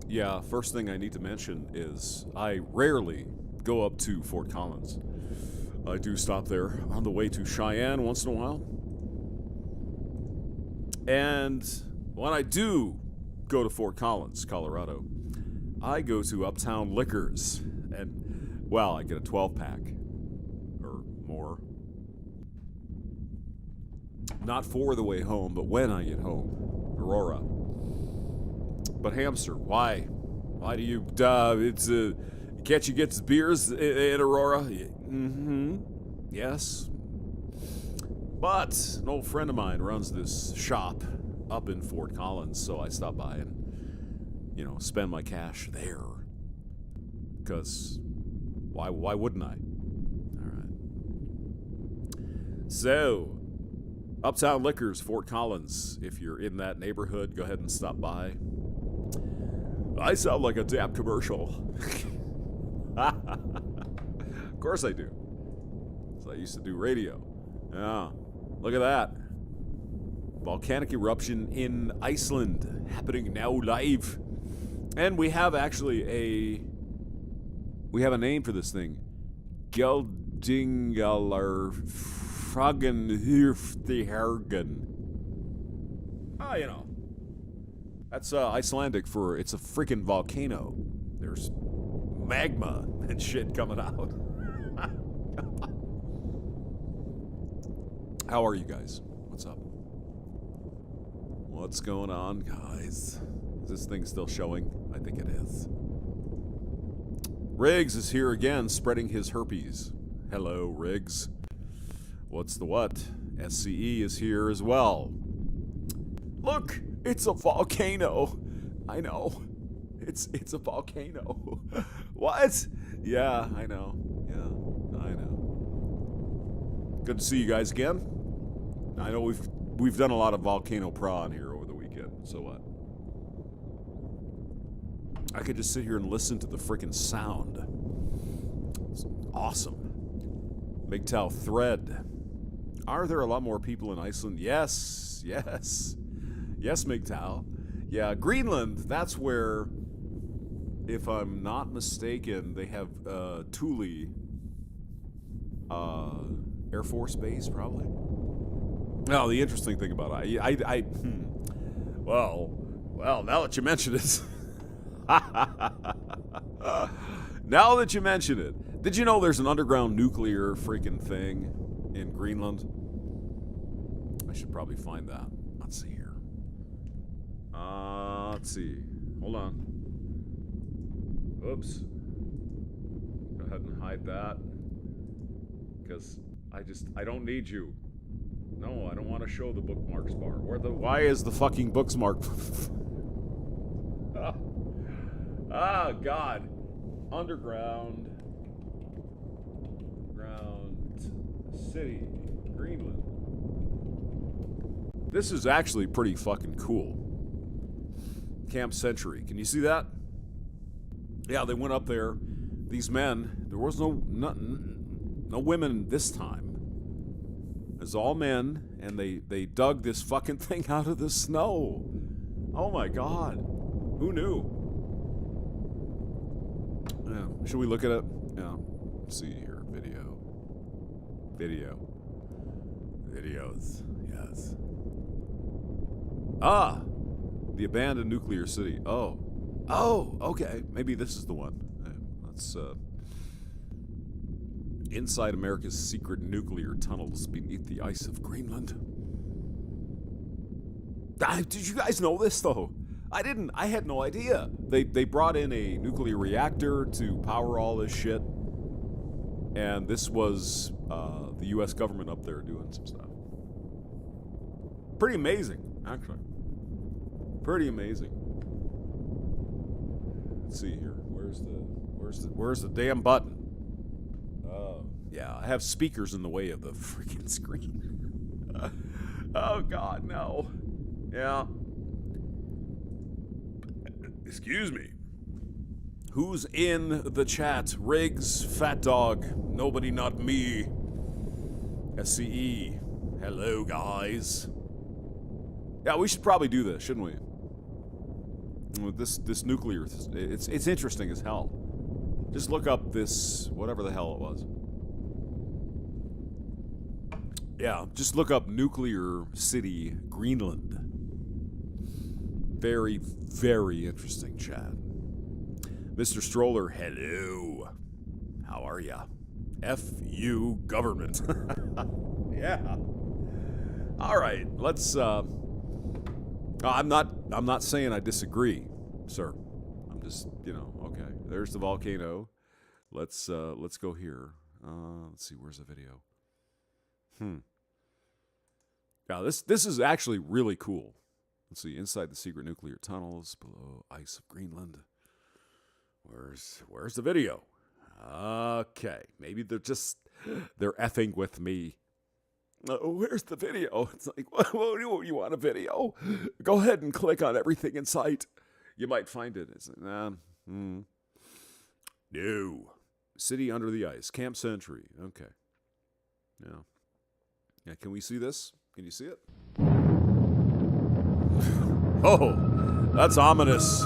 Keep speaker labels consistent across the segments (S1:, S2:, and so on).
S1: Yeah, first thing I need to mention is I rarely go up to Fort Collins. I do stop there on the way to Cheyenne once in a while. And when I do go to Fort Collins, Colorado, I go to Uptown Liquors. And, well, I get a 12-pack or more. Not for the way home, but when I get home. Aurora. But Hamster, why? Why do you, can't you get the beers in Aurora? Mm-hmm. Yes. But an old friend of mine runs this shop up in Fort Collins, so I stop by and, spend my cash there. Because why wouldn't I? All right. So, Uptown Liquors, Fort Collins. If you're in that neighborhood, go ahead and stop by. I sound like a damn commercial. Of course I do. So I used to do radio. Yeah. Look at that. Volcanic eruption in Iceland happening now live. And we have actually a name for this thing. Geldingalar Fragenhirftihergen. That's Icelandic for it's a freaking volcano. There's magma and shit coming out. How are you guys? What's up? What's going on, guys? Is this thing still showing? I think it is. Riggs is here again, spreading his herpes. Hello, Riggs. What's the what? SCE is here as well. Look, it's a volcano. I know. It's a volcano. What? Yeah, I know. Yeah, I know. Good to see you guys again. I know we've done a lot of Volcano Pron here over the weekend. So what? I could just sit here and listen to the freaking sound. It's awesome. MGTOW thread. Are there a lot more people in Iceland? Yes, MGTOW. Yeah, Greenland, that's where, if I'm not mistaken, they have Thule Air Force Base, probably. Now, the interesting thing about it, well, now that you mention it. Now that you mention it, did you know there's an underground nuclear freaking thing in Greenland? I should probably find that. Let's see here. Let's see. Hold on. Oops. Go ahead and hide that. Because I don't need you. No, I don't want to show the bookmarks bar. Why is the fucking bookmark? God. Underground city, Greenland. This is actually pretty fucking cool. Camp Century. Can you see that? Yeah, they went up there. These men, there was no women this time. It's all men, and they dug this fucking thing out of the snow. Oh my God. Who knew? Yeah. Should we look at it? Yeah. Let's see here. Videos. Yes. The abandoned nuclear city. Oh, okay. Maybe this is the one. Let's, inside America's secret nuclear tunnels beneath the ice of Greenland. Did you guys know this, though? I didn't. I had no idea. They brought in a nuclear reactor to power all this shit. And this was the U.S. government up there doing some stuff. Pretty amazing, actually. Pretty amazing. Let's see here. Where's the damn button? Oh, yeah. I have speakers in the way of the freaking screen. Oh God, no. Yeah. Excuse me. Who's in the chat? Riggs, Fat Dog, Nobody Not Me, SCE. Hello, guys. Yeah, we should probably do this, shouldn't we? This nuclear, it's interesting as hell. Just look up this, whatever the hell it was. Yeah, just look up nuclear city Greenland. Very, very interesting chat. Mr. Stroller, hello. How are ya? F-U government. Yeah. All right, let's. I'm not saying I disagree, sir. I'm just, okay. There's the volcano. Let's go here. Let's see. Where's the video? Yeah, this is actually really cool. Let's see. Inside the secret nuclear tunnels below ice of Greenland. Where's the video? Okay, maybe they're effing with me. Where's the video? It's like, what you want a video? Go ahead and click on everything in sight. You might find it. It's like, no. City under the ice. Camp Century. Okay. Yeah. Can we see this? Can you see it? Oh, that's ominous.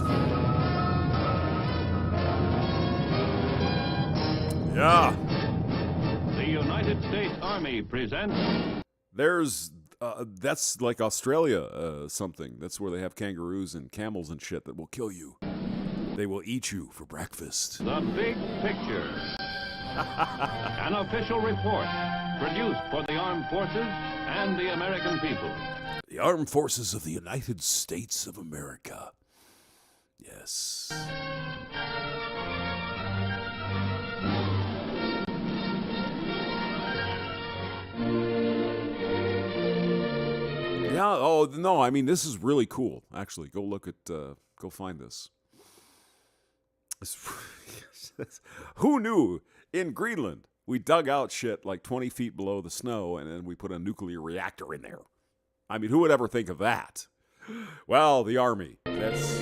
S1: Yeah.
S2: The United States Army presents.
S1: There's, that's like Australia something. That's where they have kangaroos and camels and shit that will kill you. They will eat you for breakfast.
S2: The Big Picture. An official report produced for the armed forces and the American people.
S1: The Armed Forces of the United States of America. Yes. Yeah, oh, no, I mean, this is really cool, actually. Go look at, go find this. Who knew in Greenland we dug out shit like 20 feet below the snow and then we put a nuclear reactor in there? I mean, who would ever think of that? Well, the Army. That's,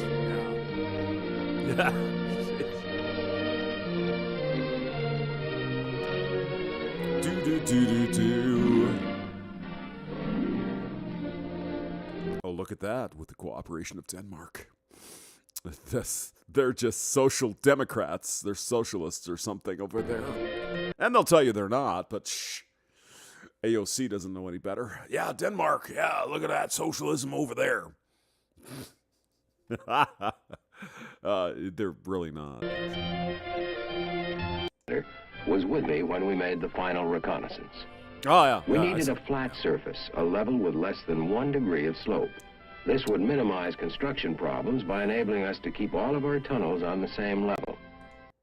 S1: yeah. Do. Oh, look at that, with the cooperation of Denmark. They're just social democrats. They're socialists or something over there. And they'll tell you they're not, but shh. AOC doesn't know any better. Yeah, Denmark. Yeah, look at that socialism over there. They're really not.
S3: Was with me when we made the final reconnaissance.
S1: Oh, yeah.
S3: We needed a flat surface, a level with less than 1 degree of slope. This would minimize construction problems by enabling us to keep all of our tunnels on the same level.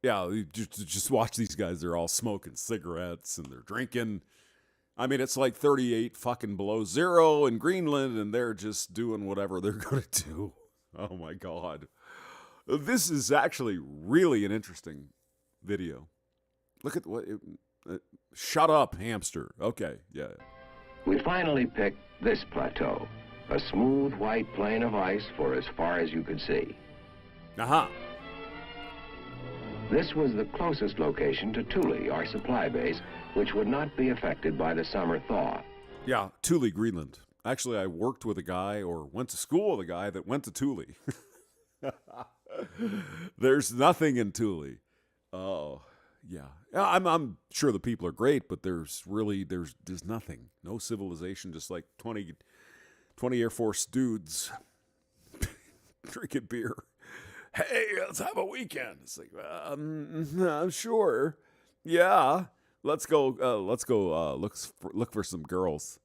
S1: Yeah, you just watch these guys. They're all smoking cigarettes and they're drinking. I mean, it's like 38 fucking below zero in Greenland, and they're just doing whatever they're going to do. Oh, my God. This is actually really an interesting video. Look at what... shut up, hamster. Okay, yeah.
S3: We finally picked this plateau. A smooth white plain of ice for as far as you could see.
S1: Aha.
S3: This was the closest location to Thule, our supply base, which would not be affected by the summer thaw.
S1: Yeah, Thule, Greenland. Actually, I worked with a guy or went to school with a guy that went to Thule. There's nothing in Thule. Oh, yeah. I'm sure the people are great, but there's nothing. No civilization, just like 20 Air Force dudes drinking beer. Hey, let's have a weekend. It's like, I'm sure. Yeah, let's go. Look for some girls.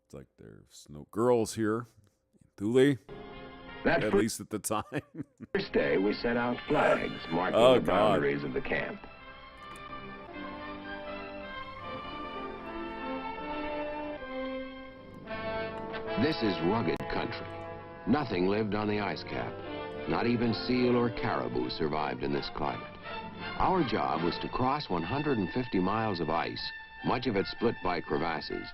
S1: It's like there's no girls here, Thule. At least at the time.
S3: First day, we set out flags marking the boundaries of the camp. This is rugged country. Nothing lived on the ice cap. Not even seal or caribou survived in this climate. Our job was to cross 150 miles of ice, much of it split by crevasses,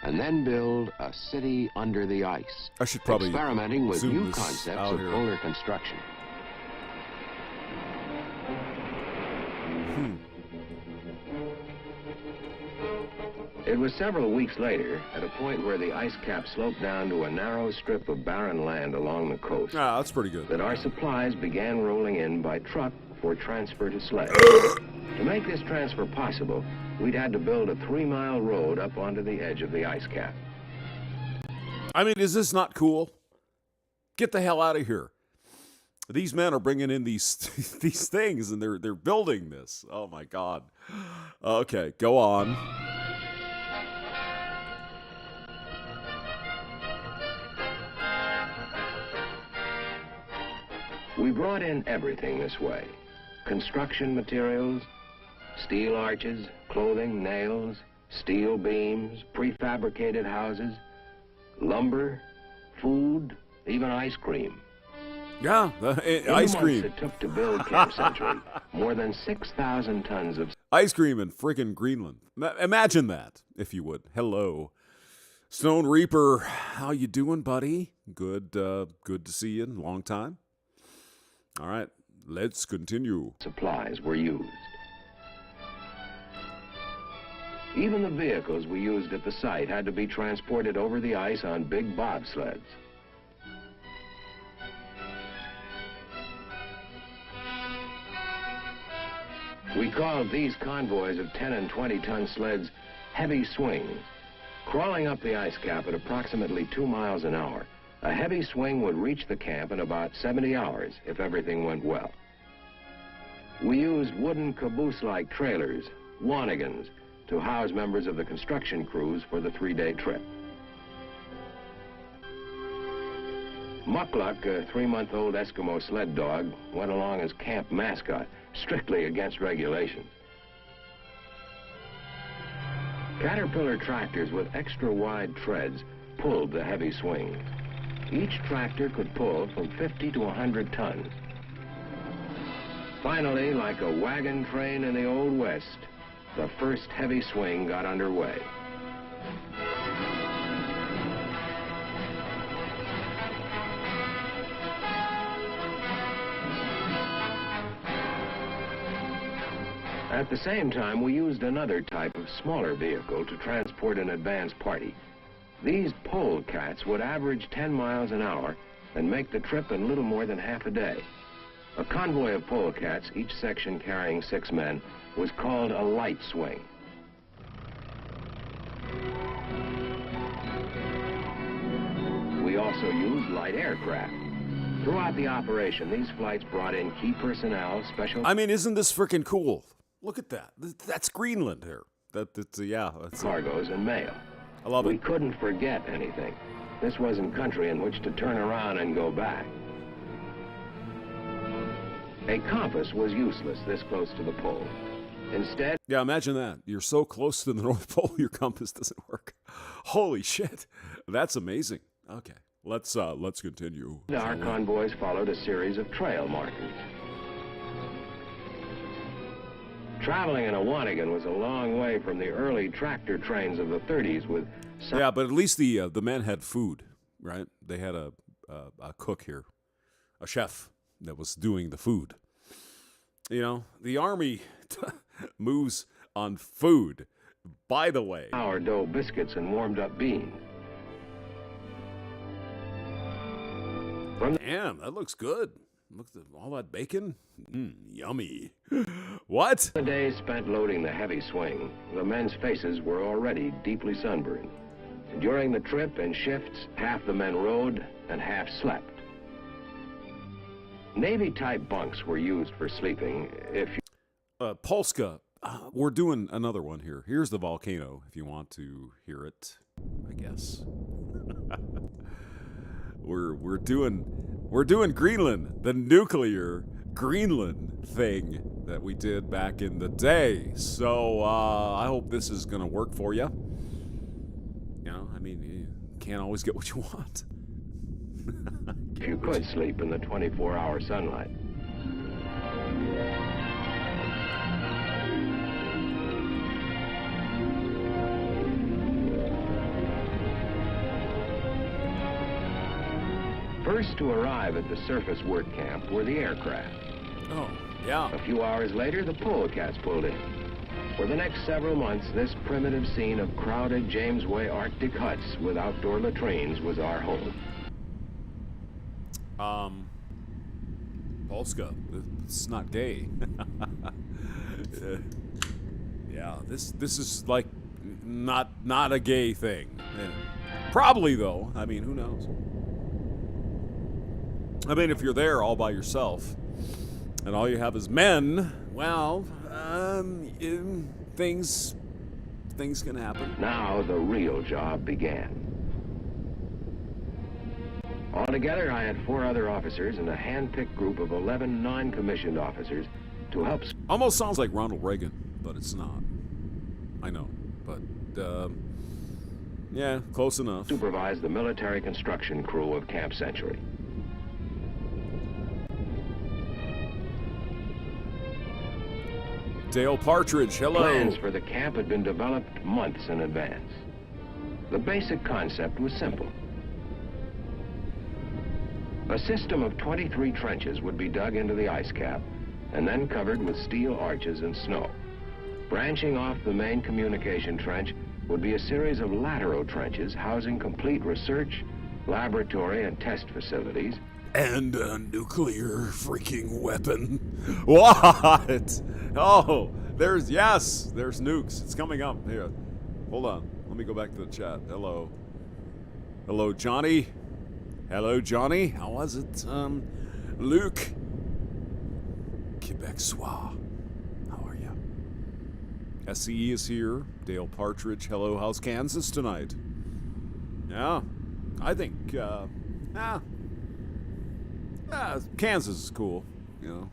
S3: and then build a city under the ice.
S1: I should probably
S3: experimenting with new concepts of polar construction. It was several weeks later, at a point where the ice cap sloped down to a narrow strip of barren land along the coast,
S1: Ah, that's pretty good.
S3: that our supplies began rolling in by truck for transfer to sled. To make this transfer possible, we'd had to build a 3-mile road up onto the edge of the ice cap.
S1: I mean, is this not cool? Get the hell out of here. These men are bringing in these these things, and they're building this. Oh, my God. Okay, go on.
S3: We brought in everything this way. Construction materials, steel arches, clothing, nails, steel beams, prefabricated houses, lumber, food, even ice cream.
S1: Yeah,
S3: In the
S1: ice
S3: months
S1: cream.
S3: it took to build Camp Century, more than 6,000 tons of
S1: Ice cream in friggin' Greenland. Imagine that, if you would. Hello. Stone Reaper, how you doing, buddy? Good to see you in a long time. All right, let's continue.
S3: supplies were used. Even the vehicles we used at the site had to be transported over the ice on big bobsleds. We called these convoys of 10 and 20-ton sleds heavy swings. Crawling up the ice cap at approximately 2 miles an hour, a heavy swing would reach the camp in about 70 hours if everything went well. We used wooden caboose-like trailers, wanigans, to house members of the construction crews for the 3-day trip. Mukluk, a 3-month-old Eskimo sled dog, went along as camp mascot, strictly against regulations. Caterpillar tractors with extra-wide treads pulled the heavy swings. Each tractor could pull from 50 to 100 tons. Finally, like a wagon train in the Old West, the first heavy swing got underway. At the same time, we used another type of smaller vehicle to transport an advance party. These polecats would average 10 miles an hour and make the trip in little more than half a day. A convoy of polecats, each section carrying 6 men, was called a light swing. We also used light aircraft. Throughout the operation, these flights brought in key personnel, special
S1: I mean, isn't this freaking cool? Look at that. That's Greenland here. That's
S3: cargoes and mail.
S1: I love
S3: We
S1: it.
S3: couldn't forget anything. This wasn't country in which to turn around and go back. A compass was useless this close to the pole. Instead,
S1: Yeah, imagine that. You're so close to the North Pole, your compass doesn't work. Holy shit. That's amazing. Okay, let's continue.
S3: our convoys followed a series of trail markers. Traveling in a wanigan was a long way from the early tractor trains of the 30s with
S1: Yeah, but at least the men had food, right? They had a cook here, a chef that was doing the food. You know, the army moves on food. By the way,
S3: sourdough biscuits and warmed up beans.
S1: damn, that looks good. Look at all that bacon. Yummy. What?
S3: The days spent loading the heavy swing, the men's faces were already deeply sunburned. During the trip, in shifts, half the men rode and half slept. Navy-type bunks were used for sleeping. If you
S1: Polska, we're doing another one here. Here's the volcano, if you want to hear it, I guess. We're doing Greenland, the nuclear Greenland thing that we did back in the day. So I hope this is gonna work for you. You know, I mean, you can't always get what you want.
S3: you could sleep in the 24-hour sunlight. First to arrive at the surface work camp were the aircraft.
S1: Oh, yeah.
S3: A few hours later, the polecats pulled in. For the next several months, this primitive scene of crowded James Way Arctic huts with outdoor latrines was our home.
S1: Polska, it's not gay. Yeah, this is like not a gay thing. Yeah. Probably though. I mean, who knows? I mean, if you're there all by yourself and all you have is men, well, things can happen.
S3: Now the real job began. Altogether, I had 4 other officers and a hand-picked group of 11 non-commissioned officers to help.
S1: Almost sounds like Ronald Reagan, but it's not. I know, but yeah, close enough.
S3: Supervise the military construction crew of Camp Century.
S1: Dale Partridge, hello.
S3: Plans for the camp had been developed months in advance. The basic concept was simple. A system of 23 trenches would be dug into the ice cap and then covered with steel arches and snow. Branching off the main communication trench would be a series of lateral trenches housing complete research, laboratory, and test facilities.
S1: And a nuclear freaking weapon. What? Oh, there's nukes. It's coming up. Here, hold on. Let me go back to the chat. Hello. Hello, Johnny. Hello, Johnny. How was it? Luke. Quebecois. How are you? SCE is here. Dale Partridge. Hello, how's Kansas tonight? Yeah, I think, Kansas is cool, you know.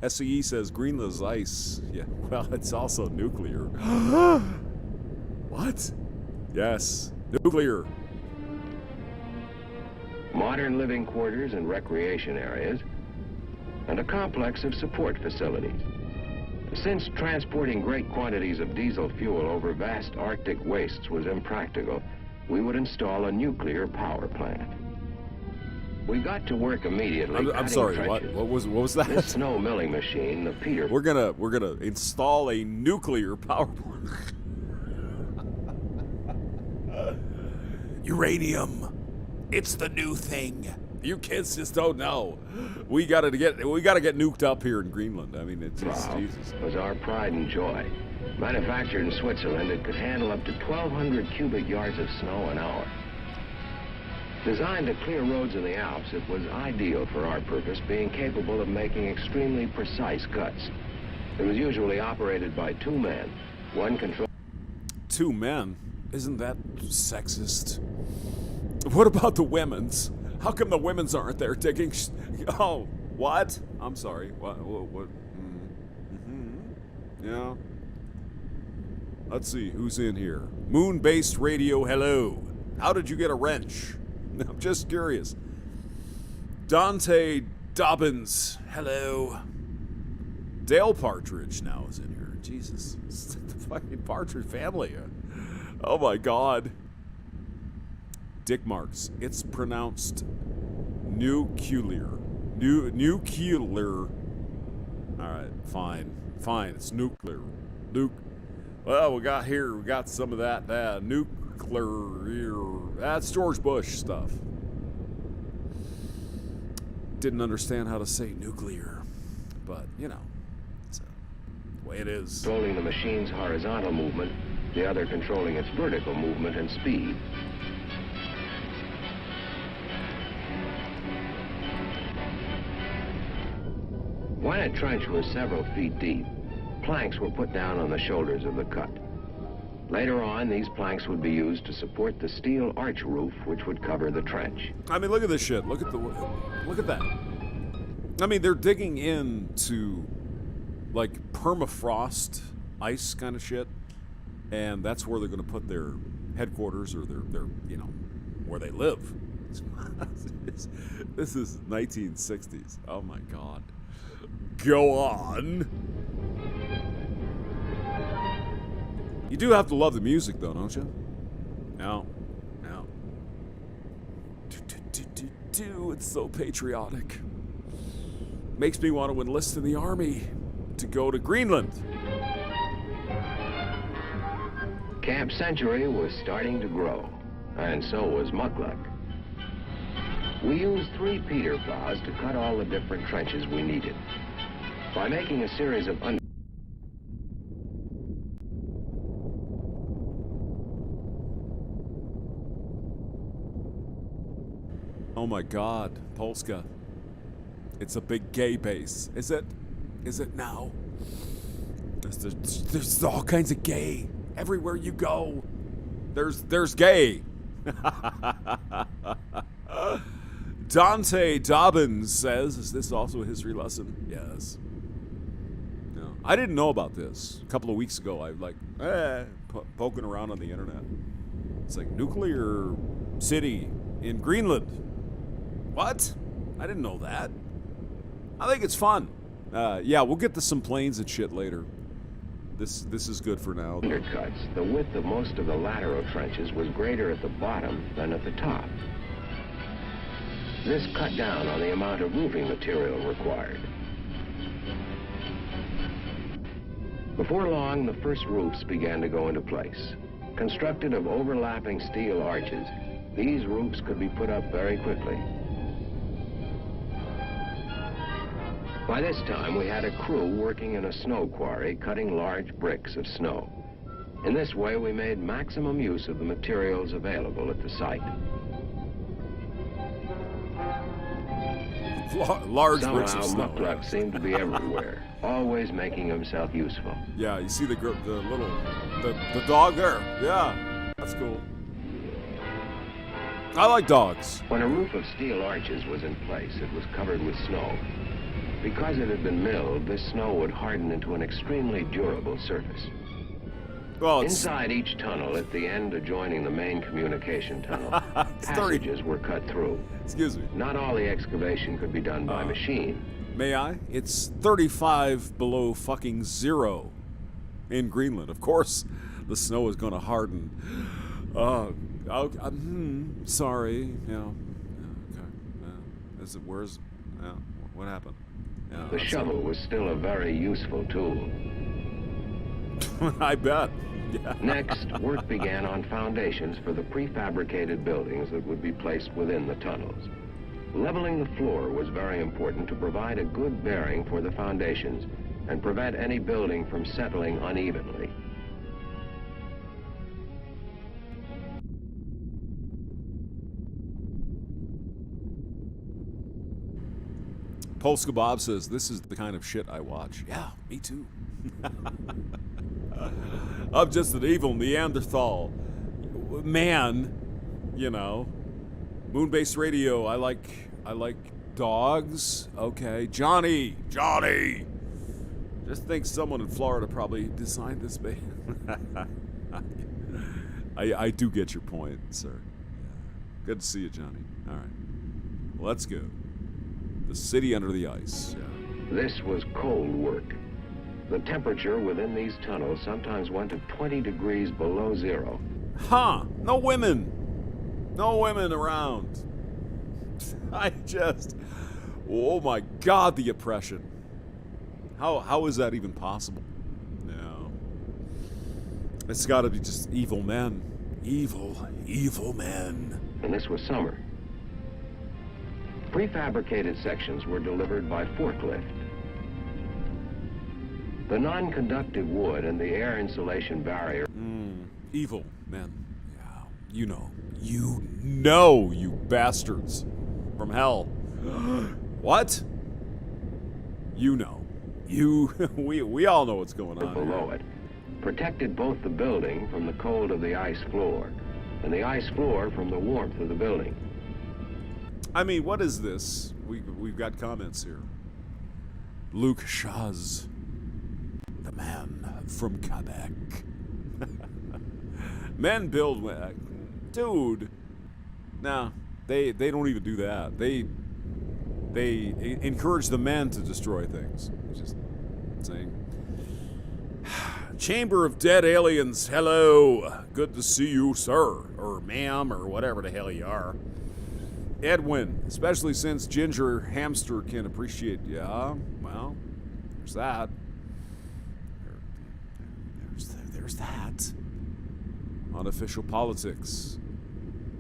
S1: SCE says Greenland's ice. Yeah, well, it's also nuclear. What? Yes, nuclear.
S3: Modern living quarters and recreation areas, and a complex of support facilities. Since transporting great quantities of diesel fuel over vast Arctic wastes was impractical, we would install a nuclear power plant. We got to work immediately.
S1: I'm sorry.
S3: Trenches.
S1: What was that?
S3: This snow milling machine, the Peter.
S1: We're gonna install a nuclear power plant. Uranium. It's the new thing. You kids just don't know. We gotta get nuked up here in Greenland. I mean, it's Jesus.
S3: Was our pride and joy. Manufactured in Switzerland, it could handle up to 1,200 cubic yards of snow an hour. Designed to clear roads in the Alps, it was ideal for our purpose, being capable of making extremely precise cuts. It was usually operated by 2 men. One controlled.
S1: 2 men? Isn't that sexist? What about the women's? How come the women's aren't there taking? Oh, what? I'm sorry. What? Yeah. Let's see who's in here. Moon-based radio. Hello. How did you get a wrench? I'm just curious. Dante Dobbins. Hello. Dale Partridge now is in here. Jesus. It's the fucking Partridge family. Oh my God. Dick Marks. It's pronounced nuclear. Nuclear. All right, fine. It's nuclear. Well, we got some of that nuclear. That's George Bush stuff. Didn't understand how to say nuclear, but you know, it's the way it is.
S3: Controlling the machine's horizontal movement, the other controlling its vertical movement and speed. When a trench was several feet deep, planks were put down on the shoulders of the cut. Later on, these planks would be used to support the steel arch roof which would cover the trench.
S1: I mean, look at this shit. Look at that. I mean, they're digging into like permafrost ice kind of shit, and that's where they're going to put their headquarters or their where they live. This is 1960s. Oh my God. Go on. You do have to love the music, though, don't you? No. It's so patriotic. Makes me want to enlist in the army to go to Greenland.
S3: Camp Century was starting to grow, and so was Muckluck. We used 3 Peter plows to cut all the different trenches we needed. By making a series of
S1: Oh my God, Polska. It's a big gay base. Is it? Is it now? There's all kinds of gay. Everywhere you go, there's gay. Dante Dobbins says, is this also a history lesson? Yes. No, I didn't know about this. A couple of weeks ago, I poking around on the internet. It's like nuclear city in Greenland. What? I didn't know that. I think it's fun. Yeah, we'll get to some planes and shit later. This is good for now.
S3: Undercuts, the width of most of the lateral trenches was greater at the bottom than at the top. This cut down on the amount of roofing material required. Before long, the first roofs began to go into place. Constructed of overlapping steel arches, these roofs could be put up very quickly. By this time, we had a crew working in a snow quarry cutting large bricks of snow. In this way, we made maximum use of the materials available at the site.
S1: Large bricks of
S3: Somehow,
S1: snow.
S3: Muckluck seemed to be everywhere, always making himself useful.
S1: Yeah, you see the dog there? Yeah, that's cool. I like dogs.
S3: When a roof of steel arches was in place, it was covered with snow. Because it had been milled, this snow would harden into an extremely durable surface.
S1: Well,
S3: Inside each tunnel, at the end adjoining the main communication tunnel, passages were cut through.
S1: Excuse me.
S3: Not all the excavation could be done by machine.
S1: May I? It's 35 below fucking zero in Greenland. Of course, the snow is going to harden. Sorry. Yeah. Okay. Is it? Where's? Yeah. What happened? Yeah,
S3: The shovel was still a very useful tool.
S1: I bet. Yeah.
S3: Next, work began on foundations for the prefabricated buildings that would be placed within the tunnels. Leveling the floor was very important to provide a good bearing for the foundations and prevent any building from settling unevenly.
S1: Polska Bob says, this is the kind of shit I watch. Yeah, me too. I'm just an evil Neanderthal man, you know. Moon-based radio, I like dogs. Okay, Johnny. Just think someone in Florida probably designed this band. I do get your point, sir. Good to see you, Johnny. All right, let's go. The city under the ice.
S3: This was cold work. The temperature within these tunnels sometimes went to 20 degrees below zero.
S1: Huh, no women around. Oh my God, the oppression. How is that even possible? No. It's gotta be just evil men. Evil men.
S3: And this was summer. Prefabricated sections were delivered by forklift. The non-conductive wood and the air insulation barrier.
S1: Evil men. Yeah, you know, you bastards from hell. What? You know. We all know what's going on
S3: below it protected both the building from the cold of the ice floor and the ice floor from the warmth of the building.
S1: I mean, what is this? We've got comments here. Luke Shaz, the man from Quebec. Men build, dude. No, they don't even do that. They encourage the men to destroy things. Just saying. Chamber of Dead Aliens, hello. Good to see you, sir, or ma'am, or whatever the hell you are. Edwin, especially since Ginger Hamster can appreciate. Yeah, well, there's that. There's that. Unofficial politics.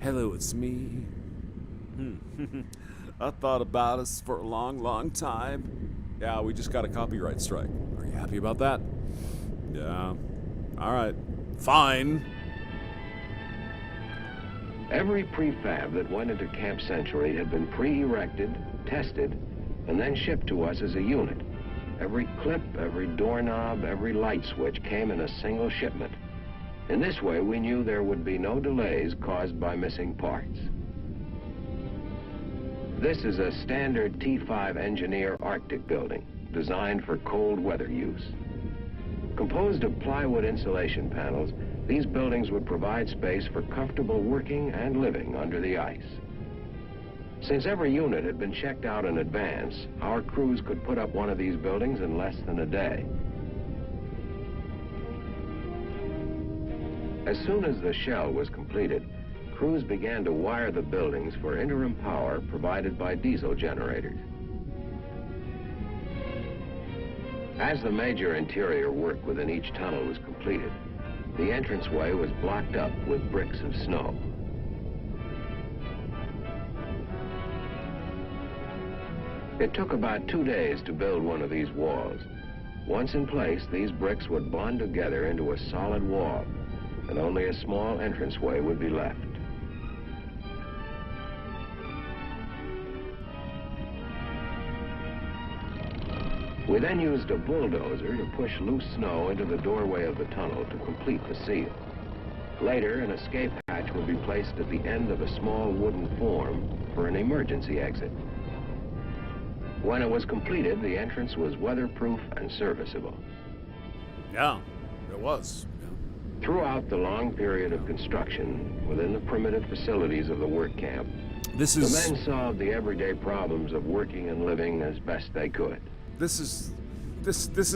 S1: Hello, it's me. I thought about us for a long, long time. Yeah, we just got a copyright strike. Are you happy about that? Yeah. All right. Fine.
S3: Every prefab that went into Camp Century had been pre-erected, tested, and then shipped to us as a unit. Every clip, every doorknob, every light switch came in a single shipment. In this way, we knew there would be no delays caused by missing parts. This is a standard T5 Engineer Arctic building, designed for cold weather use. Composed of plywood insulation panels, these buildings would provide space for comfortable working and living under the ice. Since every unit had been checked out in advance, our crews could put up one of these buildings in less than a day. As soon as the shell was completed, crews began to wire the buildings for interim power provided by diesel generators. As the major interior work within each tunnel was completed, the entranceway was blocked up with bricks of snow. It took about 2 days to build one of these walls. Once in place, these bricks would bond together into a solid wall, and only a small entranceway would be left. We then used a bulldozer to push loose snow into the doorway of the tunnel to complete the seal. Later, an escape hatch would be placed at the end of a small wooden form for an emergency exit. When it was completed, the entrance was weatherproof and serviceable.
S1: Yeah, it was. Yeah.
S3: Throughout the long period of construction, within the primitive facilities of the work camp,
S1: This
S3: the
S1: is
S3: men solved the everyday problems of working and living as best they could.
S1: this is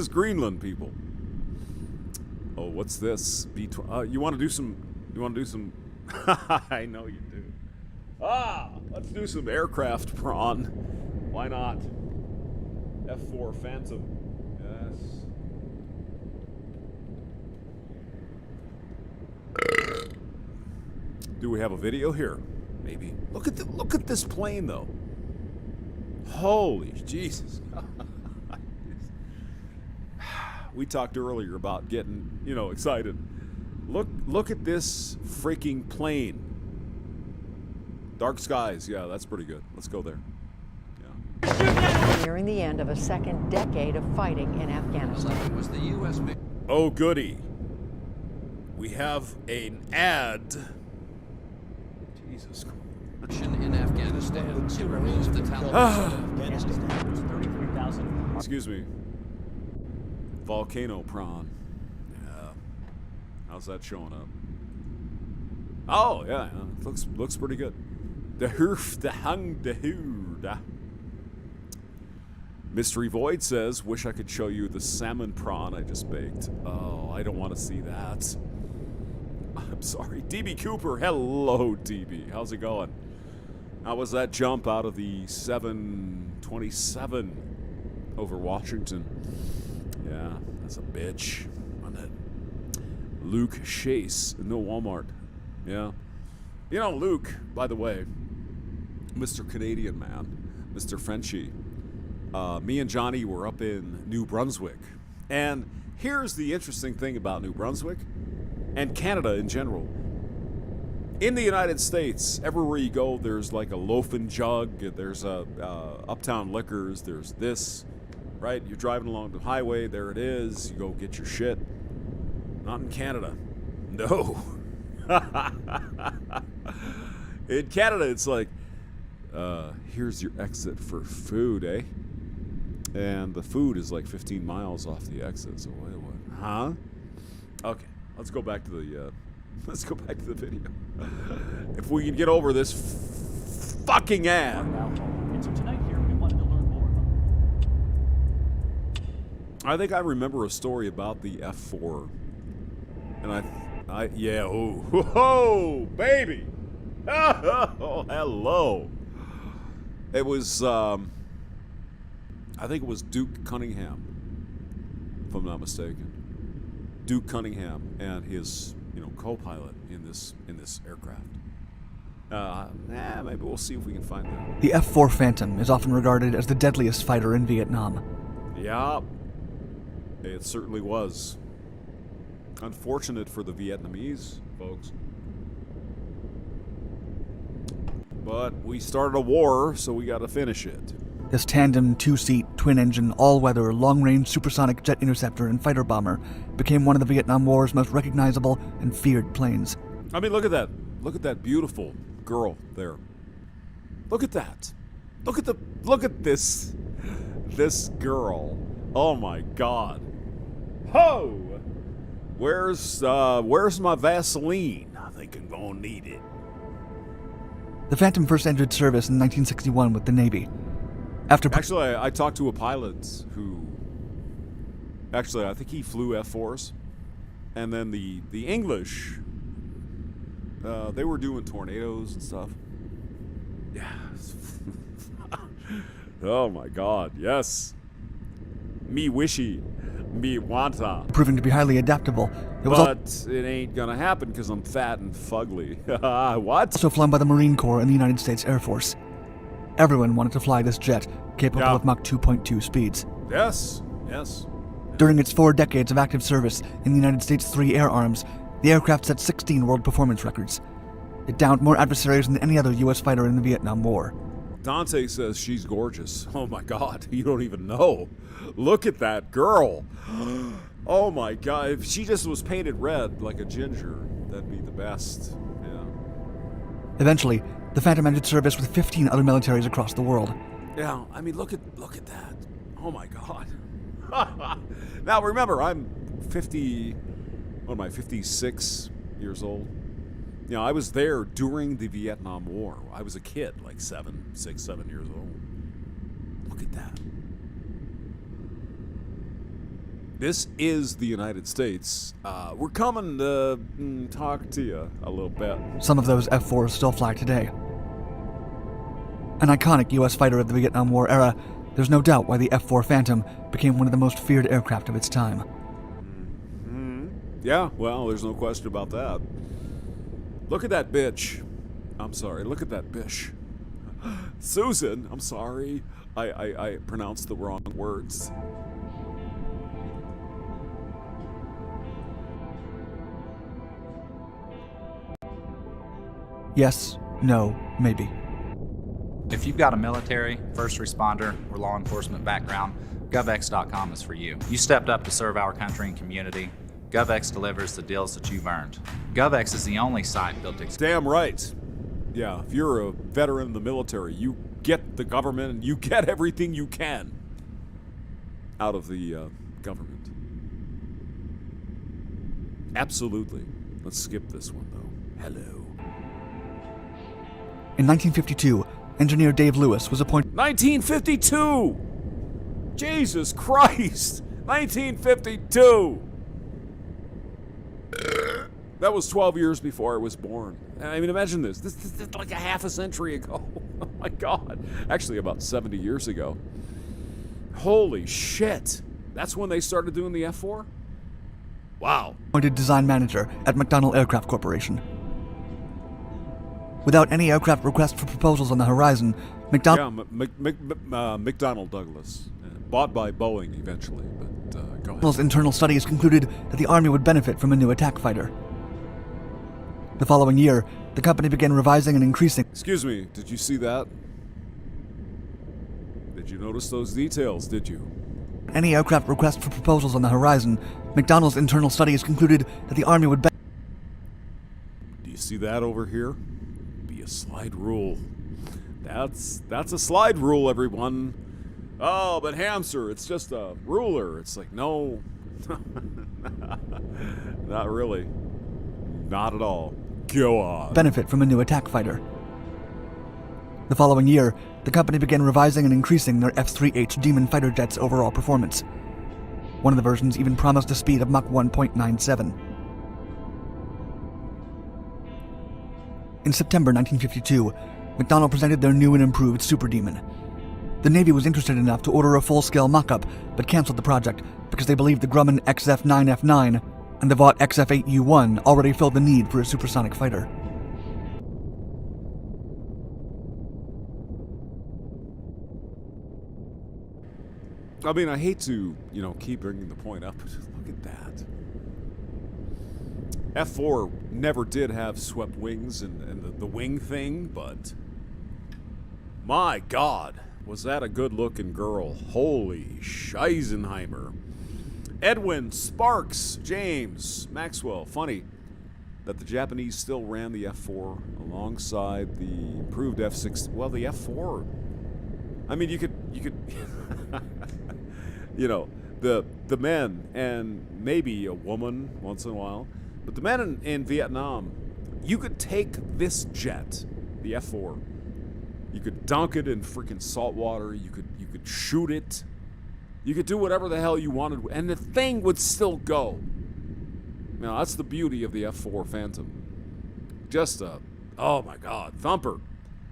S1: Greenland, people. Oh, what's this? You want to do some? I know you do. Let's do some aircraft prawn. Why not? F4 Phantom. Yes. Do we have a video here? Maybe. Look at this plane though. Holy Jesus. We talked earlier about getting, excited. Look at this freaking plane. Dark skies. Yeah, that's pretty good. Let's go there.
S4: Nearing the end of a second decade of fighting in Afghanistan.
S5: Was the U.S.
S1: Oh, goody. We have an ad. Jesus Christ.
S5: in Afghanistan to remove the Taliban.
S6: Afghanistan. It's 33,000.
S1: Excuse me. Volcano Pron. Yeah. How's that showing up? Oh, yeah. Looks pretty good. The Hurf, the Hung, the Hood. Mystery Void says, wish I could show you the salmon prawn I just baked. Oh, I don't want to see that. I'm sorry. DB Cooper. Hello, DB. How's it going? How was that jump out of the 727 over Washington? Yeah, that's a bitch, wasn't it? Luke Chase. No Walmart. Yeah. Luke, by the way, Mr. Canadian man, Mr. Frenchie, me and Johnny were up in New Brunswick. And here's the interesting thing about New Brunswick and Canada in general. In the United States, everywhere you go, there's like a loaf and jug, there's a Uptown Liquors, there's this, right? You're driving along the highway, there it is, you go get your shit. Not in Canada. No. In Canada, it's like, here's your exit for food, eh? And the food is like 15 miles off the exit. So what? Huh? Okay, let's go back to the video. If we can get over this fucking ad.
S6: And so tonight here, we wanted to learn more about.
S1: I think I remember a story about the F4, and oh, baby, oh, hello. It was, I think it was Duke Cunningham, if I'm not mistaken. Duke Cunningham and his co-pilot in this aircraft. Maybe we'll see if we can find that.
S7: The F-4 Phantom is often regarded as the deadliest fighter in Vietnam.
S1: Yeah, it certainly was. Unfortunate for the Vietnamese folks. But we started a war, so we got to finish it.
S7: This tandem, two-seat, twin-engine, all-weather, long-range supersonic jet interceptor and fighter bomber became one of the Vietnam War's most recognizable and feared planes.
S1: I mean, look at that. Look at that beautiful girl there. Look at that. Look at this girl. Oh my God. Ho! Where's my Vaseline? I think I'm gonna need it.
S7: The Phantom first entered service in 1961 with the Navy.
S1: Actually, I talked to a pilot who... Actually, I think he flew F-4s. And then the English... they were doing tornadoes and stuff. Yeah. Oh my God, yes. Me wishy. Me wanta.
S7: Proving to be highly adaptable.
S1: But it ain't gonna happen because I'm fat and fugly. What?
S7: Also flown by the Marine Corps and the United States Air Force. Everyone wanted to fly this jet, capable of Mach 2.2 speeds.
S1: Yes.
S7: During its 4 decades of active service in the United States 3 air arms, the aircraft set 16 world performance records. It downed more adversaries than any other U.S. fighter in the Vietnam War.
S1: Dante says she's gorgeous. Oh my God, you don't even know. Look at that girl. Oh my God, if she just was painted red like a ginger, that'd be the best. Yeah.
S7: Eventually, the Phantom entered service with 15 other militaries across the world.
S1: Yeah, I mean, look at that. Oh my God. Now remember, I'm 56 years old. You know, I was there during the Vietnam War. I was a kid, like 7 years old. Look at that. This is the United States. We're coming to talk to you a little bit.
S7: Some of those F-4s still fly today. An iconic U.S. fighter of the Vietnam War era, there's no doubt why the F-4 Phantom became one of the most feared aircraft of its time.
S1: Mm-hmm. Yeah, well, there's no question about that. Look at that bitch. I'm sorry, look at that bitch. Susan, I'm sorry. I pronounced the wrong words.
S7: Yes, no, maybe.
S8: If you've got a military, first responder, or law enforcement background, GovX.com is for you. You stepped up to serve our country and community. GovX delivers the deals that you've earned. GovX is the only site built to...
S1: Damn right. Yeah, if you're a veteran in the military, you get the government and you get everything you can out of the government. Absolutely. Let's skip this one, though. Hello.
S7: In 1952, engineer Dave Lewis was appointed...
S1: 1952! Jesus Christ! 1952! That was 12 years before I was born. I mean, imagine this. This is like a half a century ago. Oh my God. Actually, about 70 years ago. Holy shit. That's when they started doing the F-4? Wow.
S7: ...appointed design manager at McDonnell Aircraft Corporation. Without any aircraft requests for proposals on the horizon,
S1: McDonnell Douglas. Bought by Boeing eventually, but go ahead.
S7: Internal studies concluded that the Army would benefit from a new attack fighter. The following year, the company began revising and increasing...
S1: Excuse me, did you see that? Did you notice those details, did you?
S7: Any aircraft requests for proposals on the horizon, McDonnell's internal studies concluded that the Army would...
S1: Do you see that over here? A slide rule. That's a slide rule, everyone. Oh, but hamster, it's just a ruler. It's like, no. Not really. Not at all. Go on.
S7: ...benefit from a new attack fighter. The following year, the company began revising and increasing their F-3H Demon fighter jet's overall performance. One of the versions even promised a speed of Mach 1.97. In September 1952, McDonnell presented their new and improved Super Demon. The Navy was interested enough to order a full-scale mock-up, but canceled the project because they believed the Grumman XF-9F9, and the Vought XF-8U-1 already filled the need for a supersonic fighter.
S1: I mean, I hate to, keep bringing the point up, but just look at that. F4 never did have swept wings and the wing thing, but my God, was that a good-looking girl. Holy Scheisenheimer. Edwin, Sparks, James, Maxwell. Funny that the Japanese still ran the F4 alongside the improved F6. Well, the F4, I mean, you could the men and maybe a woman once in a while, but the men in Vietnam, you could take this jet, the F4, you could dunk it in freaking salt water, you could shoot it, you could do whatever the hell you wanted, and the thing would still go. Now, that's the beauty of the F4 Phantom. Just oh my God, Thumper.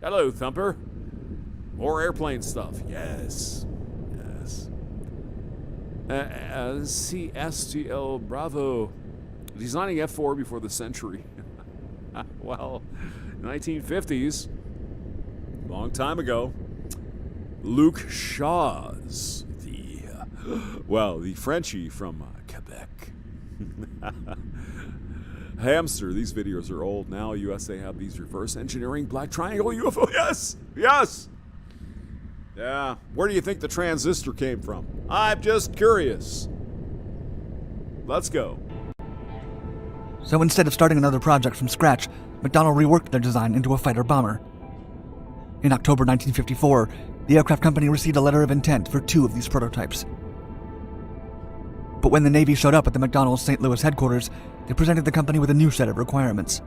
S1: Hello, Thumper. More airplane stuff. Yes. CSTL Bravo. Designing F4 before the century. Well, 1950s. Long time ago. Luke Shaw's. The Frenchie from Quebec. Hamster, these videos are old now. USA have these reverse engineering black triangle UFO. Yes! Yeah, where do you think the transistor came from? I'm just curious. Let's go.
S7: So instead of starting another project from scratch, McDonnell reworked their design into a fighter bomber. In October 1954, the aircraft company received a letter of intent for 2 of these prototypes. But when the Navy showed up at the McDonnell's St. Louis headquarters, they presented the company with a new set of requirements.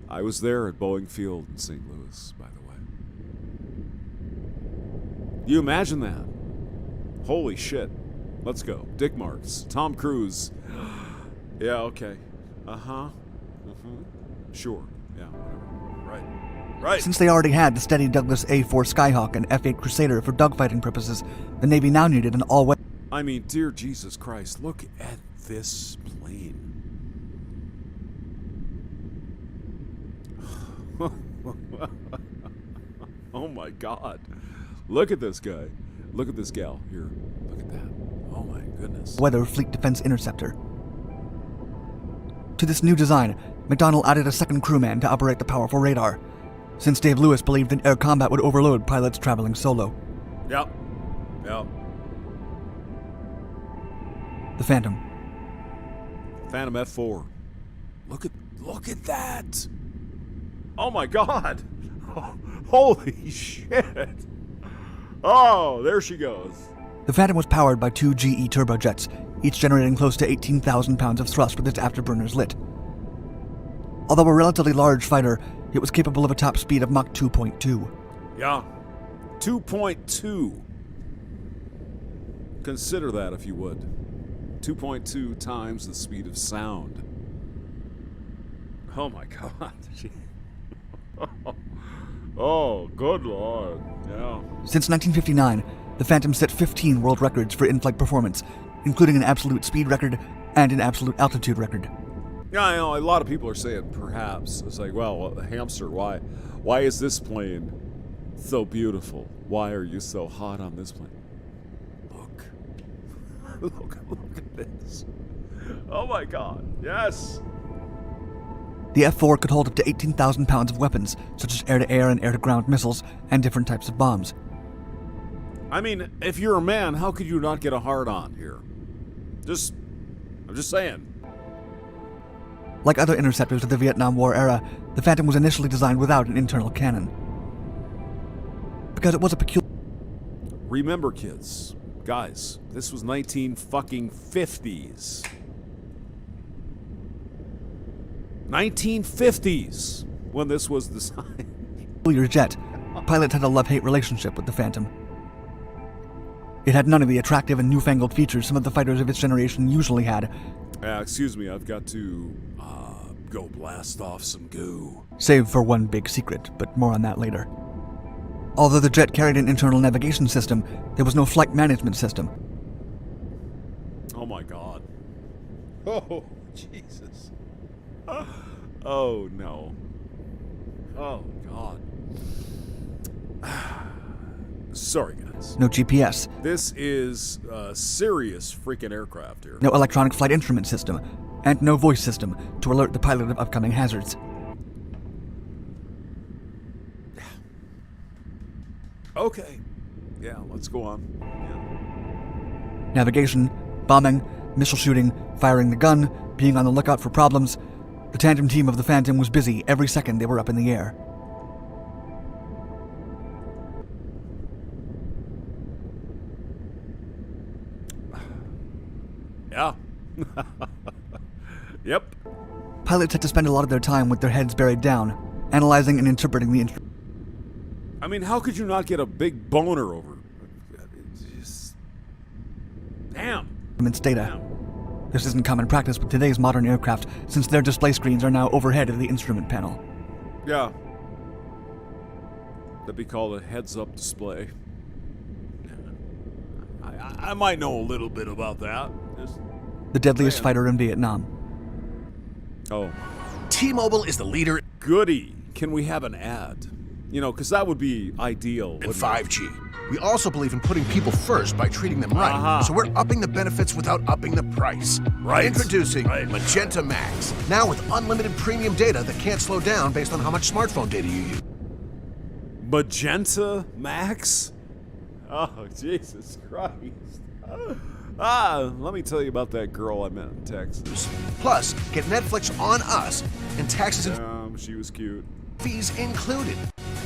S1: I was there at Boeing Field in St. Louis, by the way. You imagine that? Holy shit. Let's go. Dick Marks. Tom Cruise. Yeah, okay. Sure. Yeah, whatever. Right.
S7: Since they already had the steady Douglas A-4 Skyhawk and F-8 Crusader for dogfighting purposes, the Navy now needed an all-weather.
S1: I mean, dear Jesus Christ, look at this plane. Oh my God. Look at this guy. Look at this gal. Here. Look at that. Oh my goodness.
S7: Weather Fleet Defense Interceptor. To this new design, McDonnell added a second crewman to operate the powerful radar, since Dave Lewis believed that air combat would overload pilots traveling solo.
S1: Yep.
S7: The Phantom.
S1: Phantom F4. Look at that. Oh my God. Holy shit. Oh, there she goes.
S7: The Phantom was powered by 2 GE turbojets, each generating close to 18,000 pounds of thrust with its afterburners lit. Although a relatively large fighter, it was capable of a top speed of Mach 2.2.
S1: Yeah. 2.2. Consider that if you would. 2.2 times the speed of sound. Oh my God. Oh, good Lord. Yeah.
S7: Since 1959, the Phantom set 15 world records for in-flight performance, including an absolute speed record and an absolute altitude record.
S1: Yeah, I know. A lot of people are saying perhaps. It's like, well, Hamster, why is this plane so beautiful? Why are you so hot on this plane? Look at this. Oh my God. Yes.
S7: The F-4 could hold up to 18,000 pounds of weapons, such as air-to-air and air-to-ground missiles, and different types of bombs.
S1: I mean, if you're a man, how could you not get a hard-on here? I'm just saying.
S7: Like other interceptors of the Vietnam War era, the Phantom was initially designed without an internal cannon. Because it was a peculiar...
S1: Remember, kids, guys, this was 1950s. 1950s when this was designed.
S7: Peculiar jet, pilots had a love-hate relationship with the Phantom. It had none of the attractive and newfangled features some of the fighters of its generation usually had.
S1: Excuse me, I've got to go blast off some goo.
S7: Save for one big secret, but more on that later. Although the jet carried an internal navigation system, there was no flight management system.
S1: Oh my God. Oh, Jesus. Oh, no. Oh, God. Sorry, guys.
S7: No GPS.
S1: This is a serious freaking aircraft here.
S7: No electronic flight instrument system. And no voice system to alert the pilot of upcoming hazards.
S1: Okay. Yeah, let's go on. Yeah.
S7: Navigation, bombing, missile shooting, firing the gun, being on the lookout for problems. The tandem team of the Phantom was busy every second they were up in the air.
S1: Yeah. Yep.
S7: Pilots had to spend a lot of their time with their heads buried down, analyzing and interpreting the instrument.
S1: I mean, how could you not get a big boner over? Just... Damn.
S7: Data. This isn't common practice with today's modern aircraft, since their display screens are now overhead of the instrument panel.
S1: Yeah. That'd be called a heads-up display. I might know a little bit about that. Just
S7: The deadliest
S1: saying.
S7: fighter in Vietnam.
S1: Oh.
S9: T-Mobile is the leader
S1: Goody. Can we have an ad? You know, because that would be ideal.
S9: in
S1: wouldn't it?
S9: 5G. We also believe in putting people first by treating them right.
S1: Uh-huh.
S9: So we're upping the benefits without upping the price.
S1: Right.
S9: Introducing
S1: Right.
S9: Magenta Max. Now with unlimited premium data that can't slow down based on how much smartphone data you use.
S1: Magenta Max? Oh, Jesus Christ. Let me tell you about that girl I met in Texas.
S9: Plus, get Netflix on us and taxes and
S1: She was cute.
S9: fees included.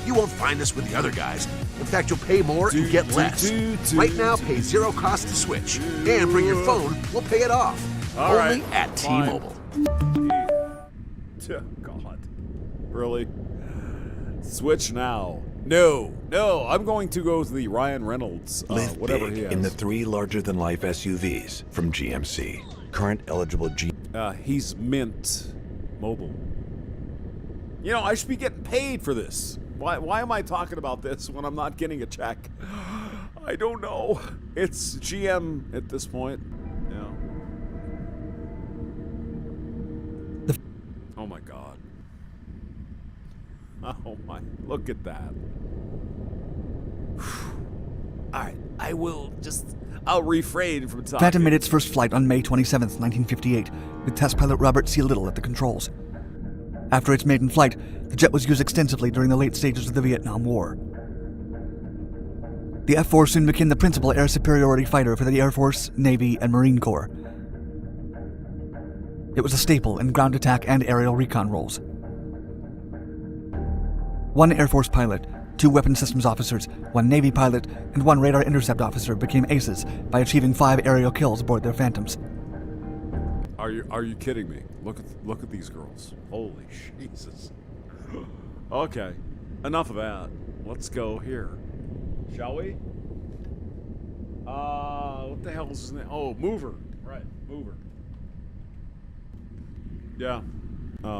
S9: You won't find this with the other guys. In fact, you'll pay more and get less. Right now, pay zero cost to switch. And bring your phone, we'll pay it off.
S1: All
S9: Only
S1: right,
S9: at
S1: fine.
S9: T-Mobile.
S1: Oh, God. Really? Switch now. No, I'm going to go to the Ryan Reynolds,
S10: Live
S1: whatever
S10: big
S1: he has.
S10: in the 3 larger-than-life SUVs from GMC. Current eligible
S1: He's Mint Mobile. You know, I should be getting paid for this. Why am I talking about this when I'm not getting a check? I don't know. It's GM at this point. Yeah. Oh my God. Oh my, look at that. Alright, I'll refrain from talking.
S7: Phantom made its first flight on May 27, 1958, with test pilot Robert C. Little at the controls. After its maiden flight, the jet was used extensively during the late stages of the Vietnam War. The F-4 soon became the principal air superiority fighter for the Air Force, Navy, and Marine Corps. It was a staple in ground attack and aerial recon roles. 1 Air Force pilot, 2 weapon systems officers, 1 Navy pilot, and 1 radar intercept officer became aces by achieving 5 aerial kills aboard their Phantoms.
S1: Are you kidding me? Look at these girls. Holy Jesus. Okay, enough of that. Let's go here. Shall we? What the hell is his name? Oh, Mover. Right, Mover. Yeah.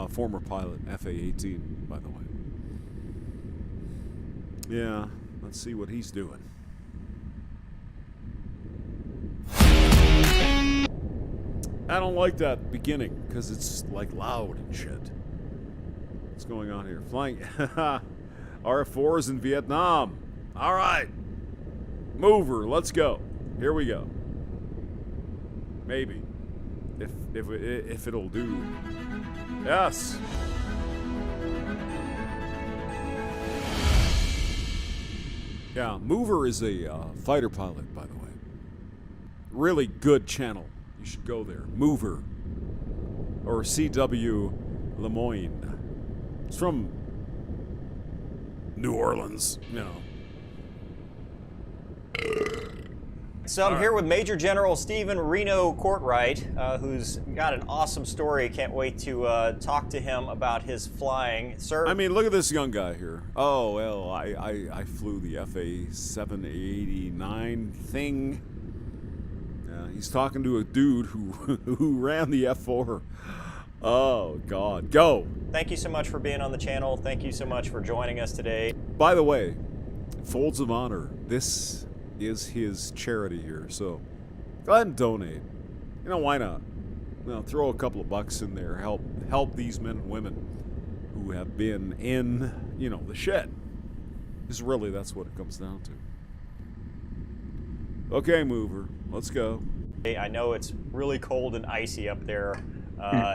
S1: Former pilot, FA-18, by the way. Yeah, let's see what he's doing. I don't like that beginning because it's like loud and shit. What's going on here? Flying RF-4s in Vietnam. All right, Mover. Let's go. Here we go. Maybe, if it'll do. Yes. Yeah, Mover is a fighter pilot, by the way. Really good channel. You should go there. Mover. Or CW Lemoyne. It's from New Orleans, you know.
S11: So I'm here with Major General Stephen Reno Courtwright, who's got an awesome story. Can't wait to talk to him about his flying. Sir?
S1: I mean, look at this young guy here. Oh, well, I flew the FA-789 thing. He's talking to a dude who ran the F4. Oh, God. Go.
S11: Thank you so much for being on the channel. Thank you so much for joining us today.
S1: By the way, Folds of Honor. This is his charity here, so go ahead and donate. You know, why not? Throw a couple of bucks in there. Help these men and women who have been in, the shit. Because really, that's what it comes down to. Okay, Mover, let's go.
S11: Hey, I know it's really cold and icy up there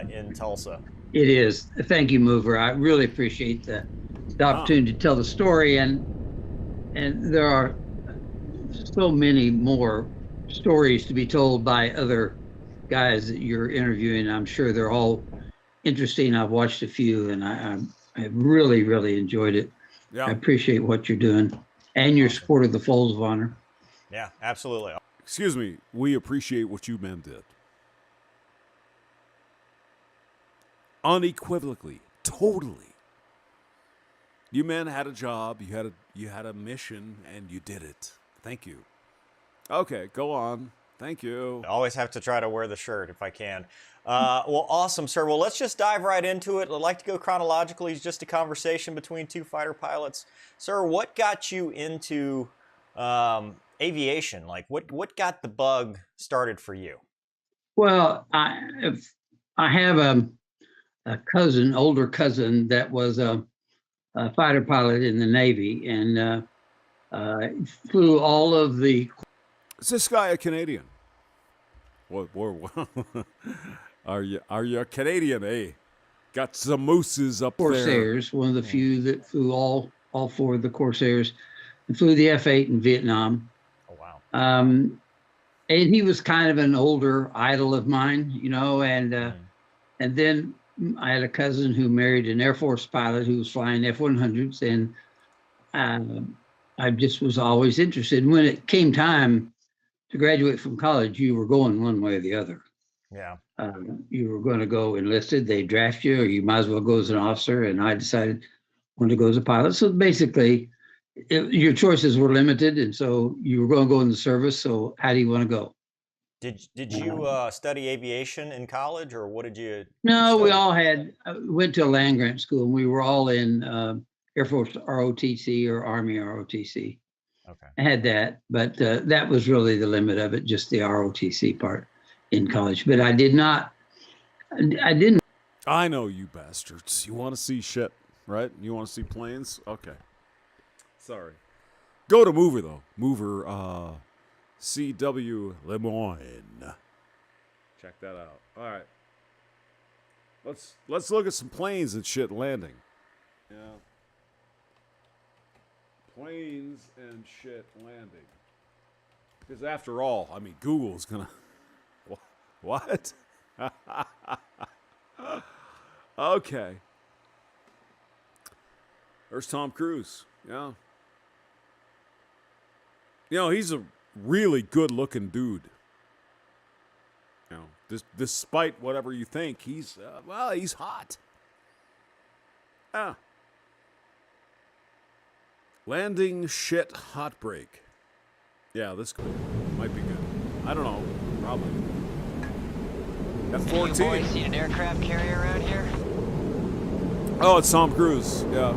S11: in Tulsa.
S12: It is. Thank you, Mover. I really appreciate the opportunity to tell the story, and there are so many more stories to be told by other guys that you're interviewing. I'm sure they're all interesting. I've watched a few, and I really, really enjoyed it.
S1: Yeah.
S12: I appreciate what you're doing and your support of the Folds of Honor.
S11: Yeah, absolutely.
S1: Excuse me. We appreciate what you men did. Unequivocally, totally. You men had a job, you had a mission, and you did it. Thank you. Okay, go on. Thank you.
S11: I always have to try to wear the shirt if I can. Well, awesome, sir. Well, let's just dive right into it. I'd like to go chronologically. It's just a conversation between two fighter pilots. Sir, what got you into aviation? Like, what got the bug started for you?
S12: Well, I have a older cousin that was a fighter pilot in the Navy, and flew all of the.
S1: Is this guy a Canadian? What? Are you a Canadian? Eh? Got some mooses up
S12: Corsairs, one of the few that flew all four of the Corsairs, and flew the F-8 in Vietnam.
S11: Oh wow!
S12: And he was kind of an older idol of mine, and then I had a cousin who married an Air Force pilot who was flying F-100s, and I just was always interested. And when it came time to graduate from college, you were going one way or the other.
S11: Yeah.
S12: You were going to go enlisted, they draft you, or you might as well go as an officer. And I decided I wanted to go as a pilot. So basically, your choices were limited, and so you were going to go in the service. So how do you want to go?
S11: Did you study aviation in college, or what did you?
S12: No,
S11: study?
S12: we all went to a land grant school, and we were all in Air Force ROTC or Army ROTC.
S11: Okay.
S12: I had that, but that was really the limit of it, just the ROTC part in college. But I didn't.
S1: I know you bastards. You want to see shit, right? You want to see planes? Okay. Sorry. Go to Mover, though. Mover, CW Lemoyne. Check that out. All right. Let's look at some planes and shit landing. Yeah. Planes and shit landing. Because after all, I mean, Google's gonna. What? Okay. There's Tom Cruise. Yeah. He's a really good-looking dude. Despite whatever you think, he's hot. Ah. Landing shit hot break. Yeah, this might be good. I don't know. Probably. F-14.
S13: You boys seen an aircraft carrier around here?
S1: Oh, it's Tom Cruise. Yeah.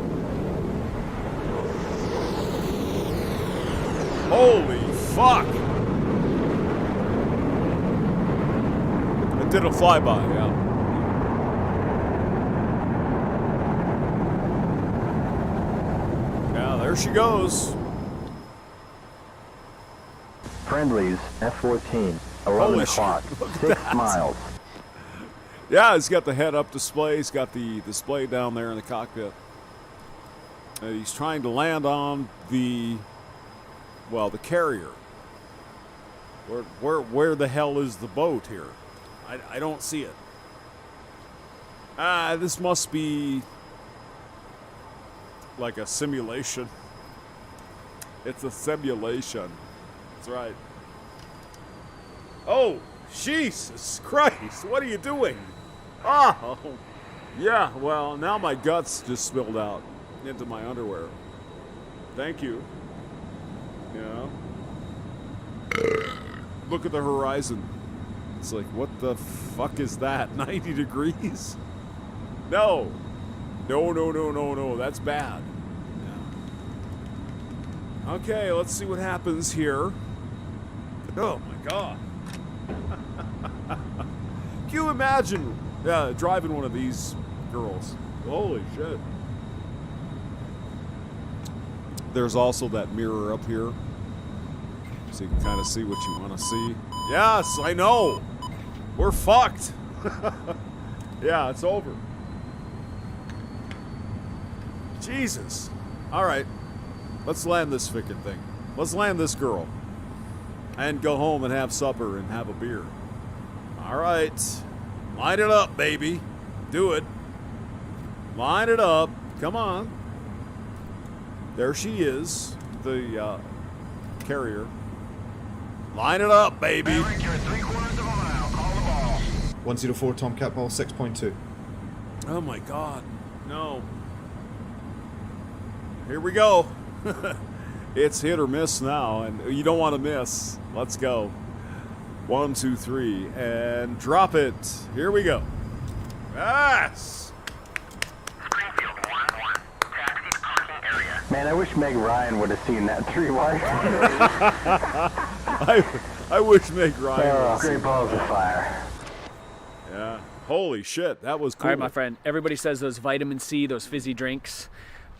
S1: Holy fuck! It did a flyby, yeah. Yeah, there she goes.
S14: Friendlies, F-14, 11 o'clock, 6 miles.
S1: Yeah, he's got the head-up display. He's got the display down there in the cockpit. He's trying to land on the carrier. Where the hell is the boat here? I don't see it. This must be like a simulation. It's a simulation. That's right. Oh, Jesus Christ, what are you doing? Oh, yeah, well, now my guts just spilled out into my underwear. Thank you. Yeah. Look at the horizon. It's like, what the fuck is that? 90 degrees? No. No, that's bad. Okay, let's see what happens here. Oh my god. Can you imagine driving one of these girls? Holy shit. There's also that mirror up here, so you can kind of see what you want to see. Yes, I know. We're fucked. Yeah, it's over. Jesus. All right. Let's land this frickin' thing. Let's land this girl. And go home and have supper and have a beer. All right. Line it up, baby. Do it. Line it up. Come on. There she is, the carrier. Line it up, baby.
S15: Maverick, you're 3/4 of a mile. Call the ball.
S16: 104 Tomcat ball 6.2.
S1: Oh my god. No. Here we go. It's hit or miss now, and you don't want to miss. Let's go. 1, 2, 3, and drop it. Here we go. Yes!
S14: Man, I wish Meg Ryan would have seen that 3-wire.
S1: I wish Meg Ryan
S14: Oh,
S1: was.
S14: great balls of fire.
S1: Yeah. Holy shit, that was cool.
S6: All right, my friend. Everybody says those vitamin C, those fizzy drinks,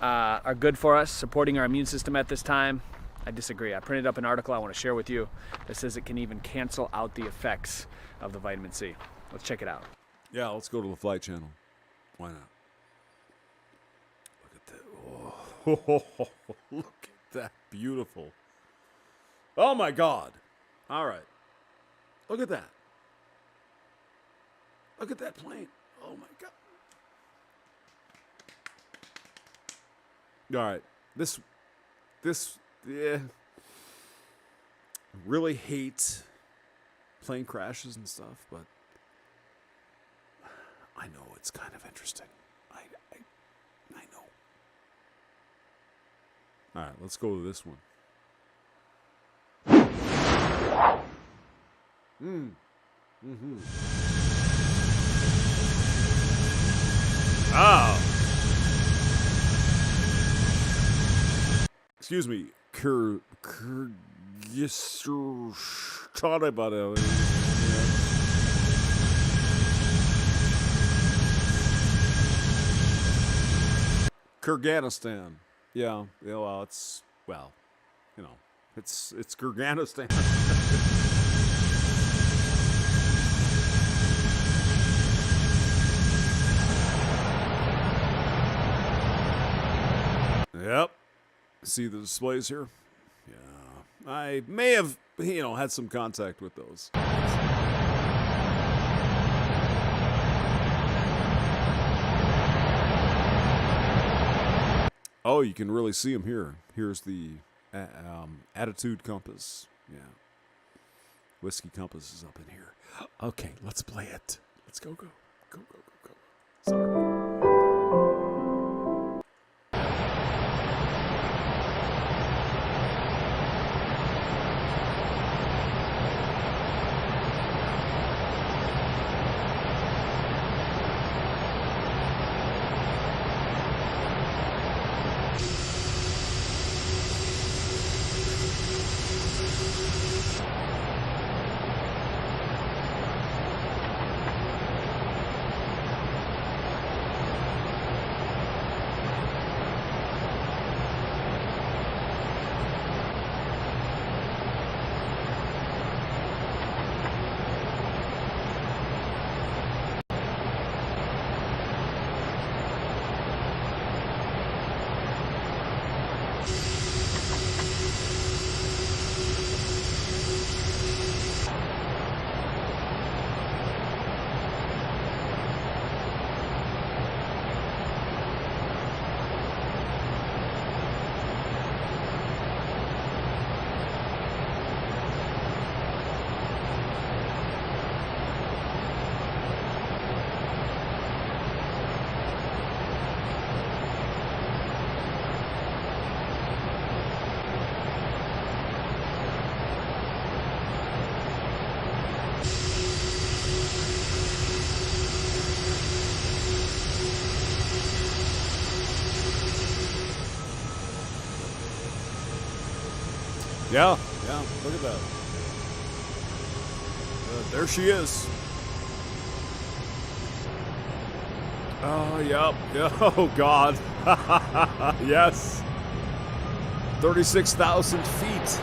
S6: are good for us, supporting our immune system at this time. I disagree. I printed up an article I want to share with you that says it can even cancel out the effects of the vitamin C. Let's check it out.
S1: Yeah, let's go to the Flight Channel. Why not? Look at that. Oh, look at that. Beautiful. Oh, my God. All right. Look at that. Look at that plane. Oh, my God. All right. This, yeah. Really hate plane crashes and stuff, but I know it's kind of interesting. I know. All right, let's go to this one. Ah. Excuse me. Kyrgyzstan. Yeah, well, it's Kyrgyzstan. Yep. See the displays here? Yeah. I may have, had some contact with those. Oh, you can really see them here. Here's the attitude compass. Yeah. Whiskey compass is up in here. Okay, let's play it. Let's go. Sorry. Yeah, look at that. There she is. Oh, yep. Oh, God. Yes. 36,000 feet.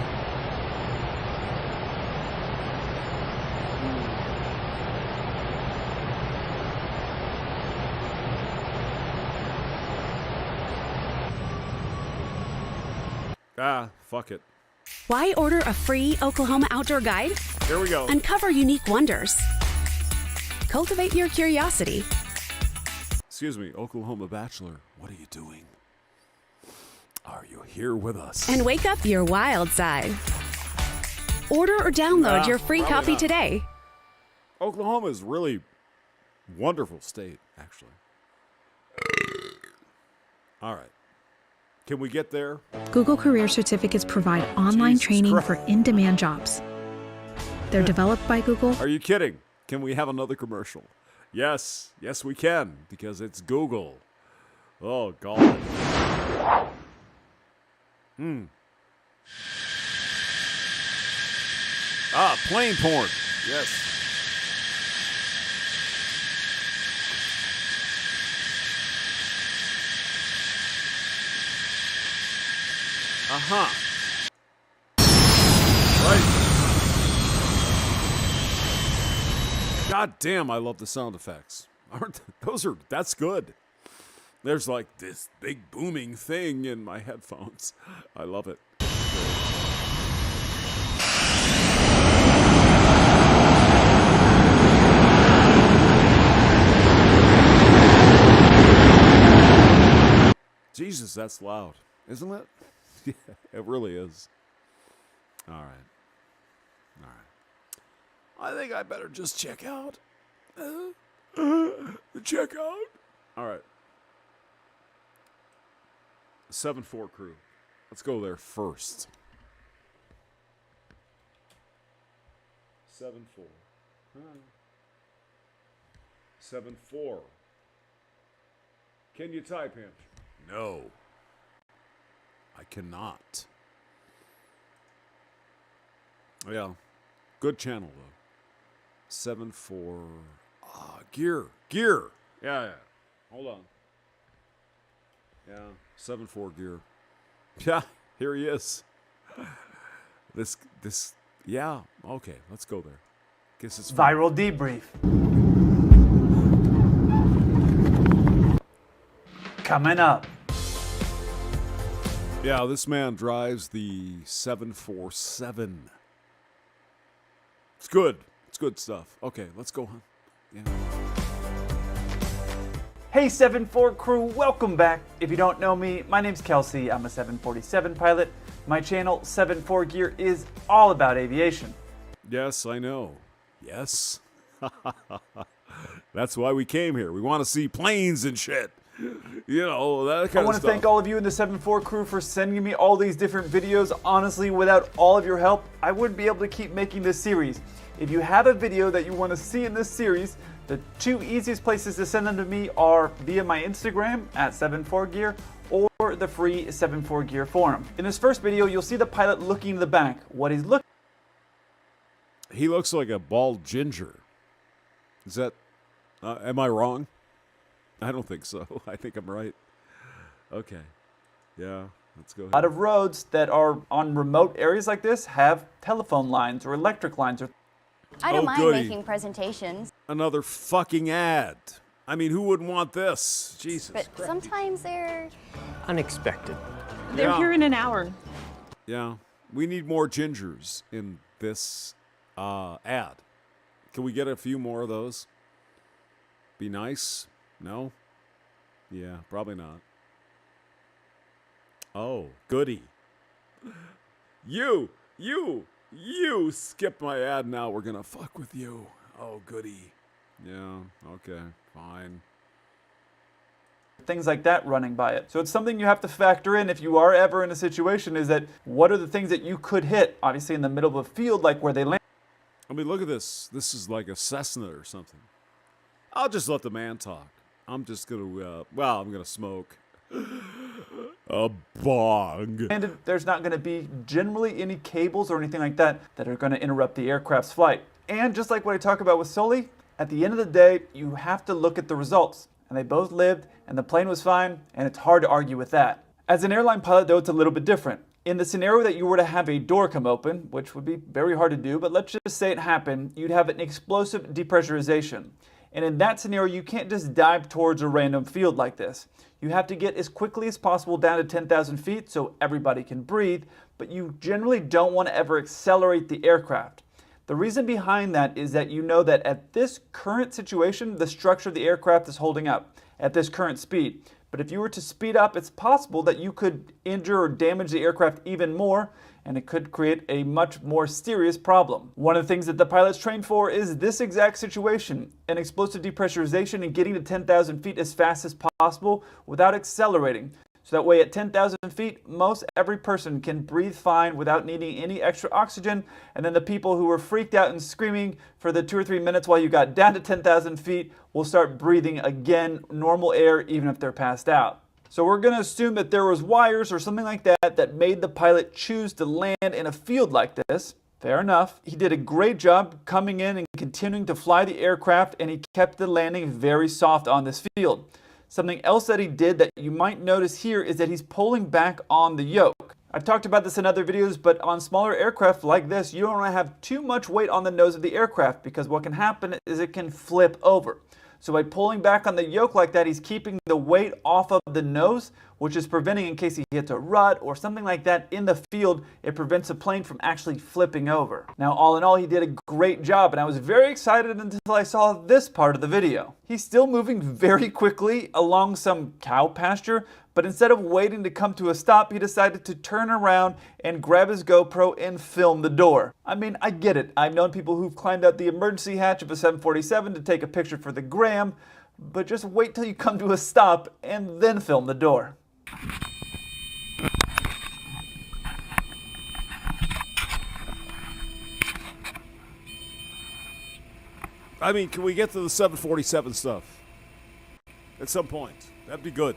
S1: Fuck it.
S17: Why order a free Oklahoma outdoor guide?
S1: Here we go.
S17: Uncover unique wonders. Cultivate your curiosity.
S1: Excuse me, Oklahoma Bachelor, what are you doing? Are you here with us?
S17: And wake up your wild side. Order or download your free copy
S1: not.
S17: today.
S1: Oklahoma is really wonderful state, actually. All right. Can we get there?
S18: Google Career Certificates provide online training for in-demand jobs. They're developed by Google.
S1: Are you kidding? Can we have another commercial? Yes, we can, because it's Google. Oh, God. Plane porn. Yes. Right. God damn, I love the sound effects. That's good. There's like this big booming thing in my headphones. I love it. Jesus, that's loud, isn't it? Yeah, it really is. All right. I think I better just check out. Check out. All right. 7-4 crew. Let's go there first. 7-4. 7-4. Can you type him? No. I cannot. Yeah. Good channel, though. 7-4. Gear. Yeah. Hold on. Yeah. 7-4 gear. Yeah. Here he is. This. Yeah. Okay. Let's go there. Guess it's fun.
S19: Viral debrief. Coming up.
S1: Yeah, this man drives the 747. It's good. It's good stuff. Okay, let's go on. Yeah.
S19: Hey 7-4 crew, welcome back. If you don't know me, my name's Kelsey. I'm a 747 pilot. My channel, 7-4 Gear, is all about aviation.
S1: Yes, I know. Yes. That's why we came here. We want to see planes and shit. You know, that kind of stuff.
S19: I want to thank all of you in the 7-4 crew for sending me all these different videos. Honestly, without all of your help, I wouldn't be able to keep making this series. If you have a video that you want to see in this series, the two easiest places to send them to me are via my Instagram at 7-4gear or the free 7-4 Gear forum. In this first video, you'll see the pilot looking in the back. What he's looking.
S1: He looks like a bald ginger. Is that? Am I wrong? I don't think so. I think I'm right. Okay. Yeah, let's go ahead.
S19: A lot of roads that are on remote areas like this have telephone lines or electric lines.
S20: I don't mind
S1: goody.
S20: making presentations.
S1: Another fucking ad. I mean, who wouldn't want this? Jesus
S20: But
S1: Christ.
S20: sometimes they're
S5: unexpected.
S1: They're here
S18: in an hour.
S1: Yeah. We need more gingers in this ad. Can we get a few more of those? Be nice? No? Yeah, probably not. Oh, goody. You skip my ad now. We're going to fuck with you. Oh, goody. Yeah, okay, fine.
S19: Things like that running by it. So it's something you have to factor in if you are ever in a situation, is that what are the things that you could hit, obviously in the middle of a field like where they land.
S1: I mean, look at this. This is like a Cessna or something. I'll just let the man talk. I'm just going to, I'm going to smoke. A bog.
S19: And there's not going to be generally any cables or anything like that that are going to interrupt the aircraft's flight. And just like what I talk about with Sully, at the end of the day, you have to look at the results. And they both lived, and the plane was fine, and it's hard to argue with that. As an airline pilot, though, it's a little bit different. In the scenario that you were to have a door come open, which would be very hard to do, but let's just say it happened, you'd have an explosive depressurization. And in that scenario, you can't just dive towards a random field like this. You have to get as quickly as possible down to 10,000 feet so everybody can breathe, but you generally don't want to ever accelerate the aircraft. The reason behind that is that you know that at this current situation, the structure of the aircraft is holding up at this current speed. But if you were to speed up, it's possible that you could injure or damage the aircraft even more, and it could create a much more serious problem. One of the things that the pilots train for is this exact situation, an explosive depressurization and getting to 10,000 feet as fast as possible without accelerating. So that way at 10,000 feet, most every person can breathe fine without needing any extra oxygen. And then the people who were freaked out and screaming for the 2 or 3 minutes while you got down to 10,000 feet will start breathing again, normal air, even if they're passed out. So we're going to assume that there was wires or something like that that made the pilot choose to land in a field like this. Fair enough. He did a great job coming in and continuing to fly the aircraft, and he kept the landing very soft on this field. Something else that he did that you might notice here is that he's pulling back on the yoke. I've talked about this in other videos, but on smaller aircraft like this, you don't want to have too much weight on the nose of the aircraft because what can happen is it can flip over. So by pulling back on the yoke like that, he's keeping the weight off of the nose, which is preventing, in case he hits a rut or something like that in the field, it prevents the plane from actually flipping over. Now, all in all, he did a great job, and I was very excited until I saw this part of the video. He's still moving very quickly along some cow pasture, but instead of waiting to come to a stop, he decided to turn around and grab his GoPro and film the door. I mean, I get it. I've known people who've climbed out the emergency hatch of a 747 to take a picture for the gram, but just wait till you come to a stop and then film the door.
S1: I mean, can we get to the 747 stuff at some point? That'd be good.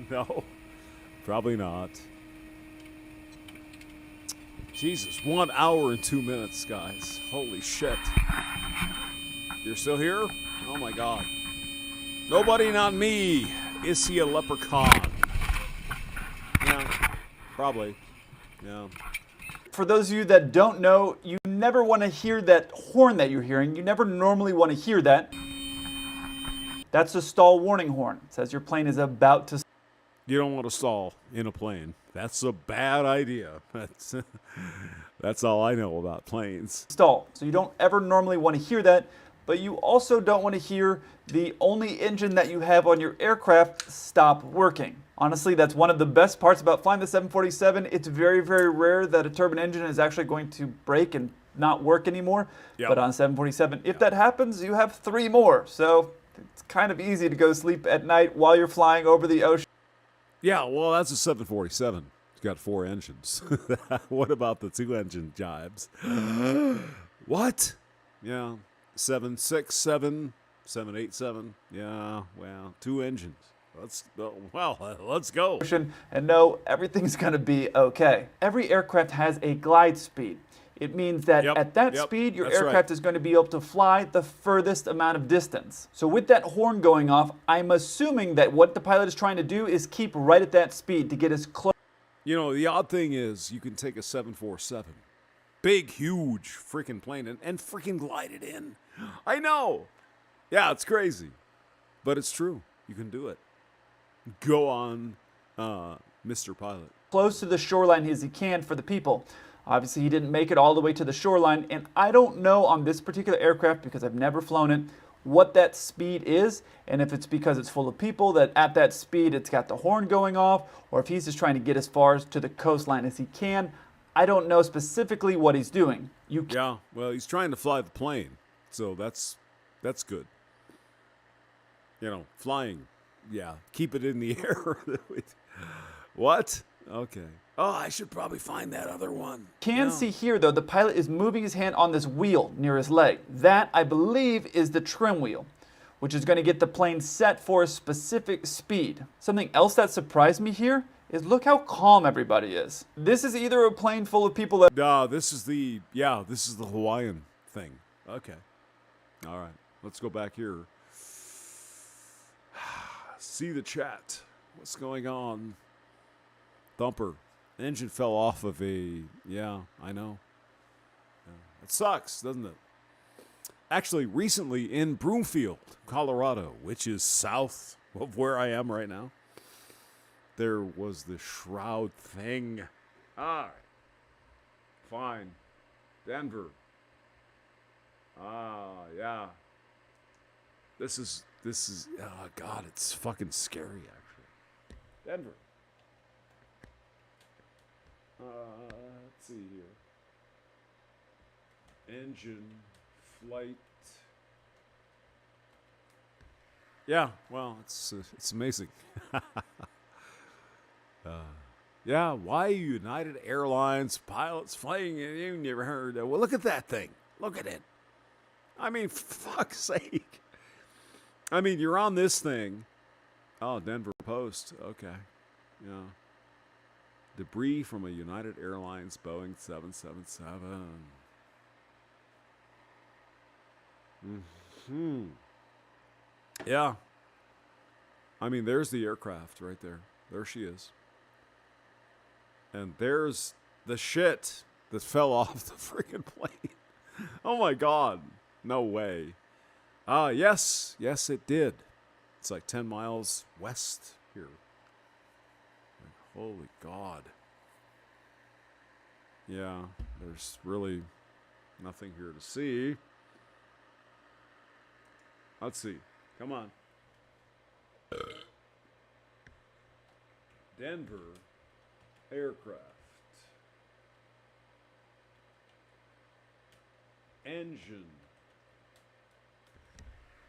S1: No, probably not. Jesus, 1 hour and 2 minutes, guys. Holy shit. You're still here? Oh my God. Nobody, not me. Is he a leprechaun? Yeah, probably. Yeah.
S19: For those of you that don't know, you never want to hear that horn that you're hearing. You never normally want to hear that. That's a stall warning horn. It says your plane is about to...
S1: You don't want to stall in a plane. That's a bad idea. That's all I know about planes.
S19: Stall. So you don't ever normally want to hear that, but you also don't want to hear the only engine that you have on your aircraft stop working. Honestly, that's one of the best parts about flying the 747. It's very, very rare that a turbine engine is actually going to break and not work anymore. Yep. But on 747, if that happens, you have 3 more. So it's kind of easy to go to sleep at night while you're flying over the ocean.
S1: Yeah, well, that's a 747. It's got 4 engines. What about the 2 engine jibes? What? Yeah, 767, 787. Yeah, well, 2 engines. Let's go.
S19: And no, everything's going to be okay. Every aircraft has a glide speed. It means that at that speed, your aircraft is going to be able to fly the furthest amount of distance. So with that horn going off, I'm assuming that what the pilot is trying to do is keep right at that speed to get as close.
S1: You know, the odd thing is you can take a 747, big, huge freaking plane, and freaking glide it in. I know. Yeah, it's crazy. But it's true. You can do it. Go on, Mr. Pilot.
S19: Close to the shoreline as he can for the people. Obviously, he didn't make it all the way to the shoreline, and I don't know on this particular aircraft, because I've never flown it, what that speed is, and if it's because it's full of people that at that speed it's got the horn going off, or if he's just trying to get as far to the coastline as he can. I don't know specifically what he's doing.
S1: Yeah, well, he's trying to fly the plane, so that's good. You know, flying, yeah, keep it in the air. What? Okay. Oh, I should probably find that other one.
S19: Can see here, though, the pilot is moving his hand on this wheel near his leg. That, I believe, is the trim wheel. which is going to get the plane set for a specific speed. Something else that surprised me here is look how calm everybody is. This is either a plane full of people that...
S1: this is the Hawaiian thing. Okay. All right. Let's go back here. See the chat. What's going on? Thumper. Engine fell off of a... Yeah, I know. It sucks, doesn't it? Actually, recently in Broomfield, Colorado, which is south of where I am right now, there was the shroud thing. All right. Fine. Denver. Yeah. This is, oh God, it's fucking scary, actually. Denver. Let's see here. Engine, flight. Yeah, well, it's amazing. Yeah, why United Airlines pilots flying? You never heard of. Well, look at that thing. Look at it. I mean, for fuck's sake. I mean, you're on this thing. Oh, Denver Post. Okay. Yeah. Debris from a United Airlines Boeing 777. Yeah. I mean, there's the aircraft right there. There she is. And there's the shit that fell off the freaking plane. Oh my God. No way. Yes, it did. It's like 10 miles west here. Like, holy God. Yeah, there's really nothing here to see. Let's see. Come on. Denver aircraft. Engine.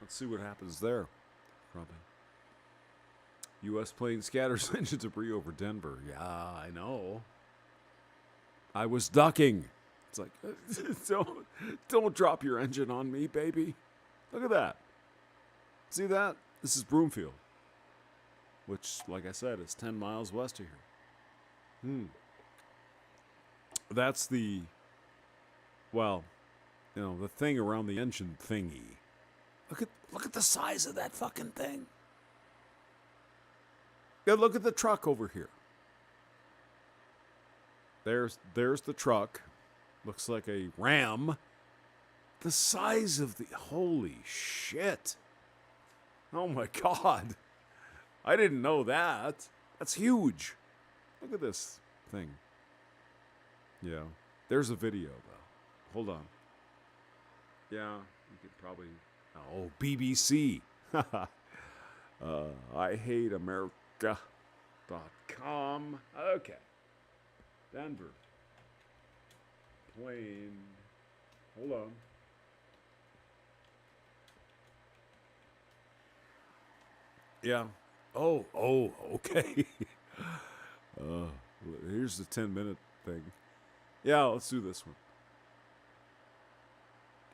S1: Let's see what happens there. Probably. U.S. plane scatters engine debris over Denver. Yeah, I know. I was ducking. It's like, don't drop your engine on me, baby. Look at that. See that? This is Broomfield, which, like I said, is 10 miles west of here. That's the, well, you know, the thing around the engine thingy. Look at the size of that fucking thing. Yeah, look at the truck over here. There's the truck. Looks like a Ram. The size of the, holy shit. Oh my God. I didn't know that. That's huge. Look at this thing. Yeah. There's a video though. Hold on. Yeah, you could probably, oh, BBC. I hate America.com. Okay. Denver. Plane. Hold on. Yeah. Oh, okay. Here's the 10-minute thing. Yeah, let's do this one.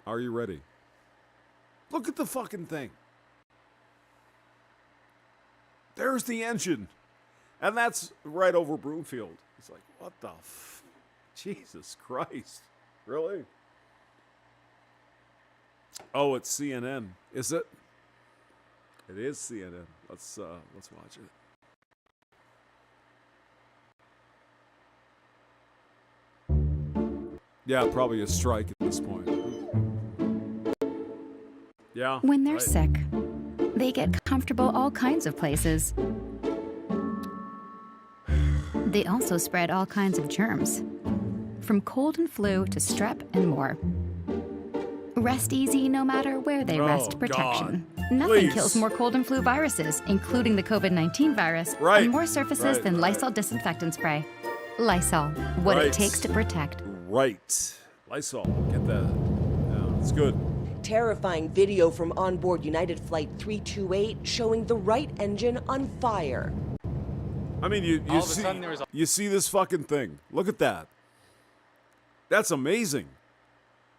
S1: Are you ready? Look at the fucking thing. There's the engine. And that's right over Broomfield. It's like, what the Jesus Christ. Really? Oh, it's CNN. Is it? It is CNN. Let's watch it. Yeah, probably a strike at this point. Yeah.
S21: When they're
S1: right.
S21: sick, they get comfortable all kinds of places. They also spread all kinds of germs, from cold and flu to strep and more. Rest easy no matter where they rest protection.
S1: God.
S21: Nothing
S1: Please.
S21: kills more cold and flu viruses, including the COVID-19 virus,
S1: Right.
S21: on more surfaces than Lysol disinfectant spray. Lysol, what it takes to protect.
S1: Right. Lysol. Get that. Yeah, it's good.
S22: Terrifying video from onboard United Flight 328 showing the right engine on fire.
S1: I mean, you see this fucking thing. Look at that. That's amazing.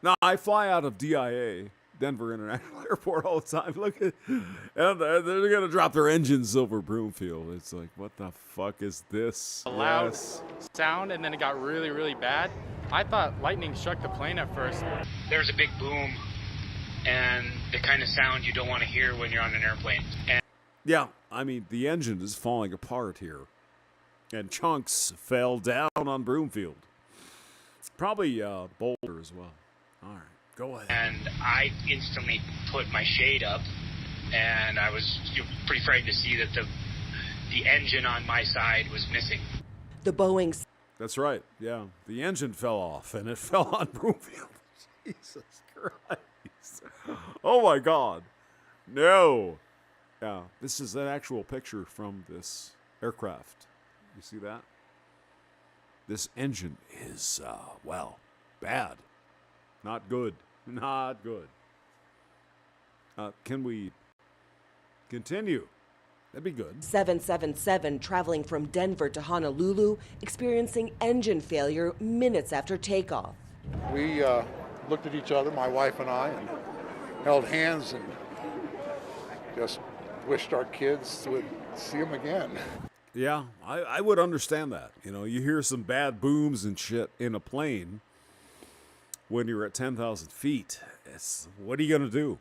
S1: Now, I fly out of DIA, Denver International Airport all the time. Look at, and they're going to drop their engines over Broomfield. It's like, what the fuck is this?
S2: A loud sound, and then it got really, really bad. I thought lightning struck the plane at first.
S3: There's a big boom, and the kind of sound you don't want to hear when you're on an airplane. And
S1: yeah, I mean, the engine is falling apart here. And chunks fell down on Broomfield. Probably Boulder as well. All right, go ahead.
S3: And I instantly put my shade up, and I was pretty frightened to see that the engine on my side was missing.
S22: The Boeing.
S1: That's right. Yeah, the engine fell off, and it fell on Broomfield. Jesus Christ! Oh my God! No. Yeah, this is an actual picture from this aircraft. You see that? This engine is, well, bad. Not good. Not good. Can we continue? That'd be good.
S22: 777 traveling from Denver to Honolulu, experiencing engine failure minutes after takeoff.
S23: We looked at each other, my wife and I, and held hands and just wished our kids would see them again.
S1: Yeah, I would understand that. You know, you hear some bad booms and shit in a plane when you're at 10,000 feet. What are you going to do?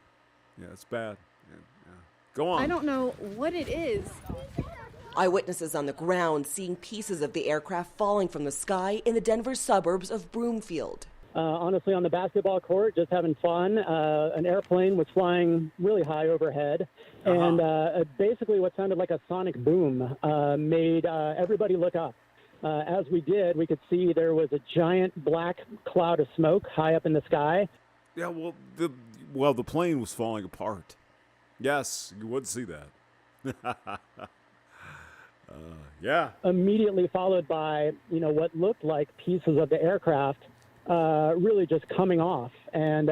S1: Yeah, it's bad. Yeah. Go on.
S24: I don't know what it is.
S22: Eyewitnesses on the ground seeing pieces of the aircraft falling from the sky in the Denver suburbs of Broomfield.
S25: Honestly, on the basketball court, just having fun. An airplane was flying really high overhead, and basically what sounded like a sonic boom made everybody look up. As we did, we could see there was a giant black cloud of smoke high up in the sky.
S1: Yeah, well, the plane was falling apart. Yes, you would see that. Yeah.
S25: Immediately followed by, what looked like pieces of the aircraft really just coming off, and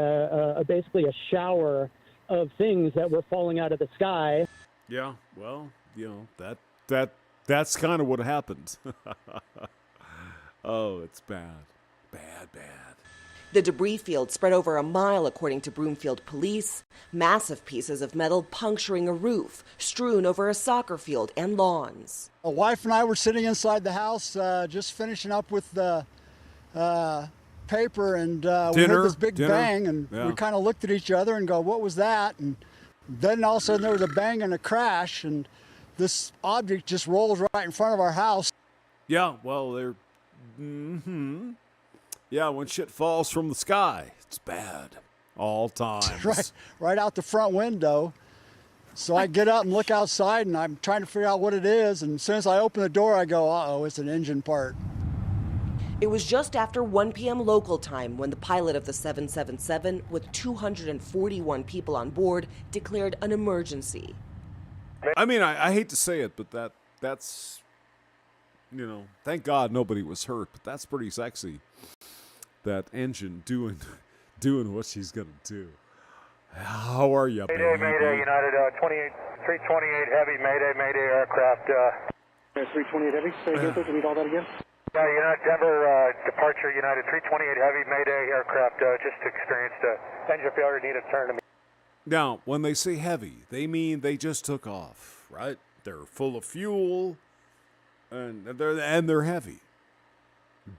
S25: basically a shower of things that were falling out of the sky.
S1: Yeah, well, that's kind of what happened. Oh, it's bad. Bad.
S22: The debris field spread over a mile, according to Broomfield police. Massive pieces of metal puncturing a roof, strewn over a soccer field and lawns.
S26: My wife and I were sitting inside the house, just finishing up with the paper, and we heard this big bang, and we kind of looked at each other and go, what was that? And then all of a sudden there was a bang and a crash, and this object just rolls right in front of our house.
S1: Yeah, well, yeah, when shit falls from the sky, it's bad. All times.
S26: Right out the front window. So I get up and look outside, and I'm trying to figure out what it is, and as soon as I open the door, I go, uh-oh, it's an engine part.
S22: It was just after 1 p.m. local time when the pilot of the 777, with 241 people on board, declared an emergency.
S1: I mean, I hate to say it, but that's, thank God nobody was hurt, but that's pretty sexy. That engine doing what she's going to do. How are you, baby?
S15: Mayday, United 328 Heavy, Mayday, aircraft.
S27: 328 Heavy, say again, please, read all that again.
S15: Yeah, United Denver, departure, United 328 Heavy, Mayday, aircraft, just experienced engine failure, need a turn to me.
S1: Now, when they say heavy, they mean they just took off, right? They're full of fuel, and they're heavy.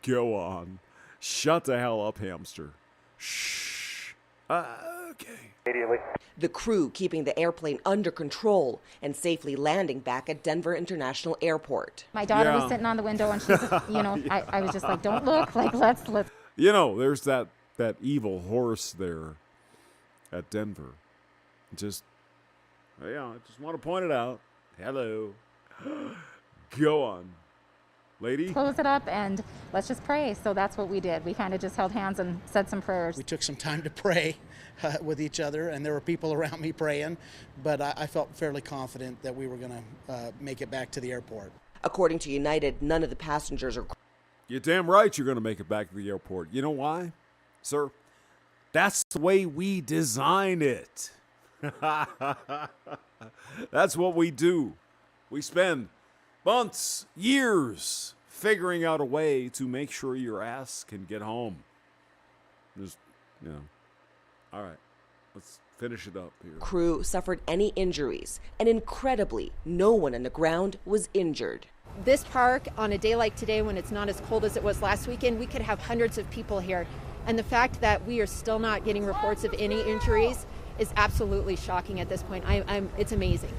S1: Go on. Shut the hell up, hamster. Shh. Okay.
S22: Immediately. The crew keeping the airplane under control and safely landing back at Denver International Airport.
S28: My daughter was sitting on the window, and she's, I was just like, don't look, like, let's.
S1: There's that evil horse there at Denver. I just want to point it out. Hello. Go on. Lady?
S28: Close it up and let's just pray. So that's what we did. We kind of just held hands and said some prayers.
S29: We took some time to pray with each other, and there were people around me praying, but I felt fairly confident that we were going to make it back to the airport.
S22: According to United, none of the passengers are...
S1: You're damn right you're going to make it back to the airport. You know why, sir? That's the way we design it. That's what we do. We spend months, years figuring out a way to make sure your ass can get home. Just, all right. Let's finish it up here.
S22: Crew suffered any injuries, and incredibly, no one on the ground was injured.
S4: This park, on a day like today when it's not as cold as it was last weekend, we could have hundreds of people here. And the fact that we are still not getting reports of any injuries is absolutely shocking at this point. It's amazing.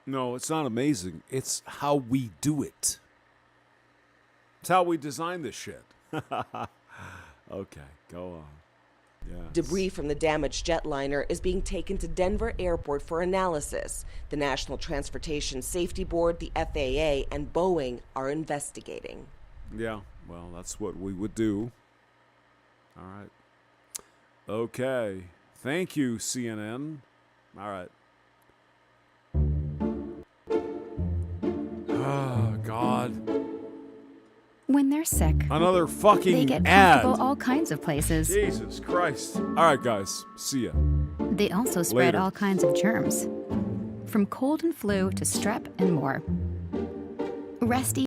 S1: No, it's not amazing. It's how we do it. It's how we design this shit. Okay, go on. Yes.
S22: Debris from the damaged jetliner is being taken to Denver Airport for analysis. The National Transportation Safety Board, the FAA, and Boeing are investigating.
S1: Yeah, well, that's what we would do. All right. Okay. Thank you, CNN. All right. Oh, God.
S21: When they're sick,
S1: Another fucking
S21: they get
S1: ad.
S21: comfortable all kinds of places.
S1: Jesus Christ. All right, guys. See ya.
S21: They also spread
S1: Later.
S21: all kinds of germs, from cold and flu to strep and more. Rest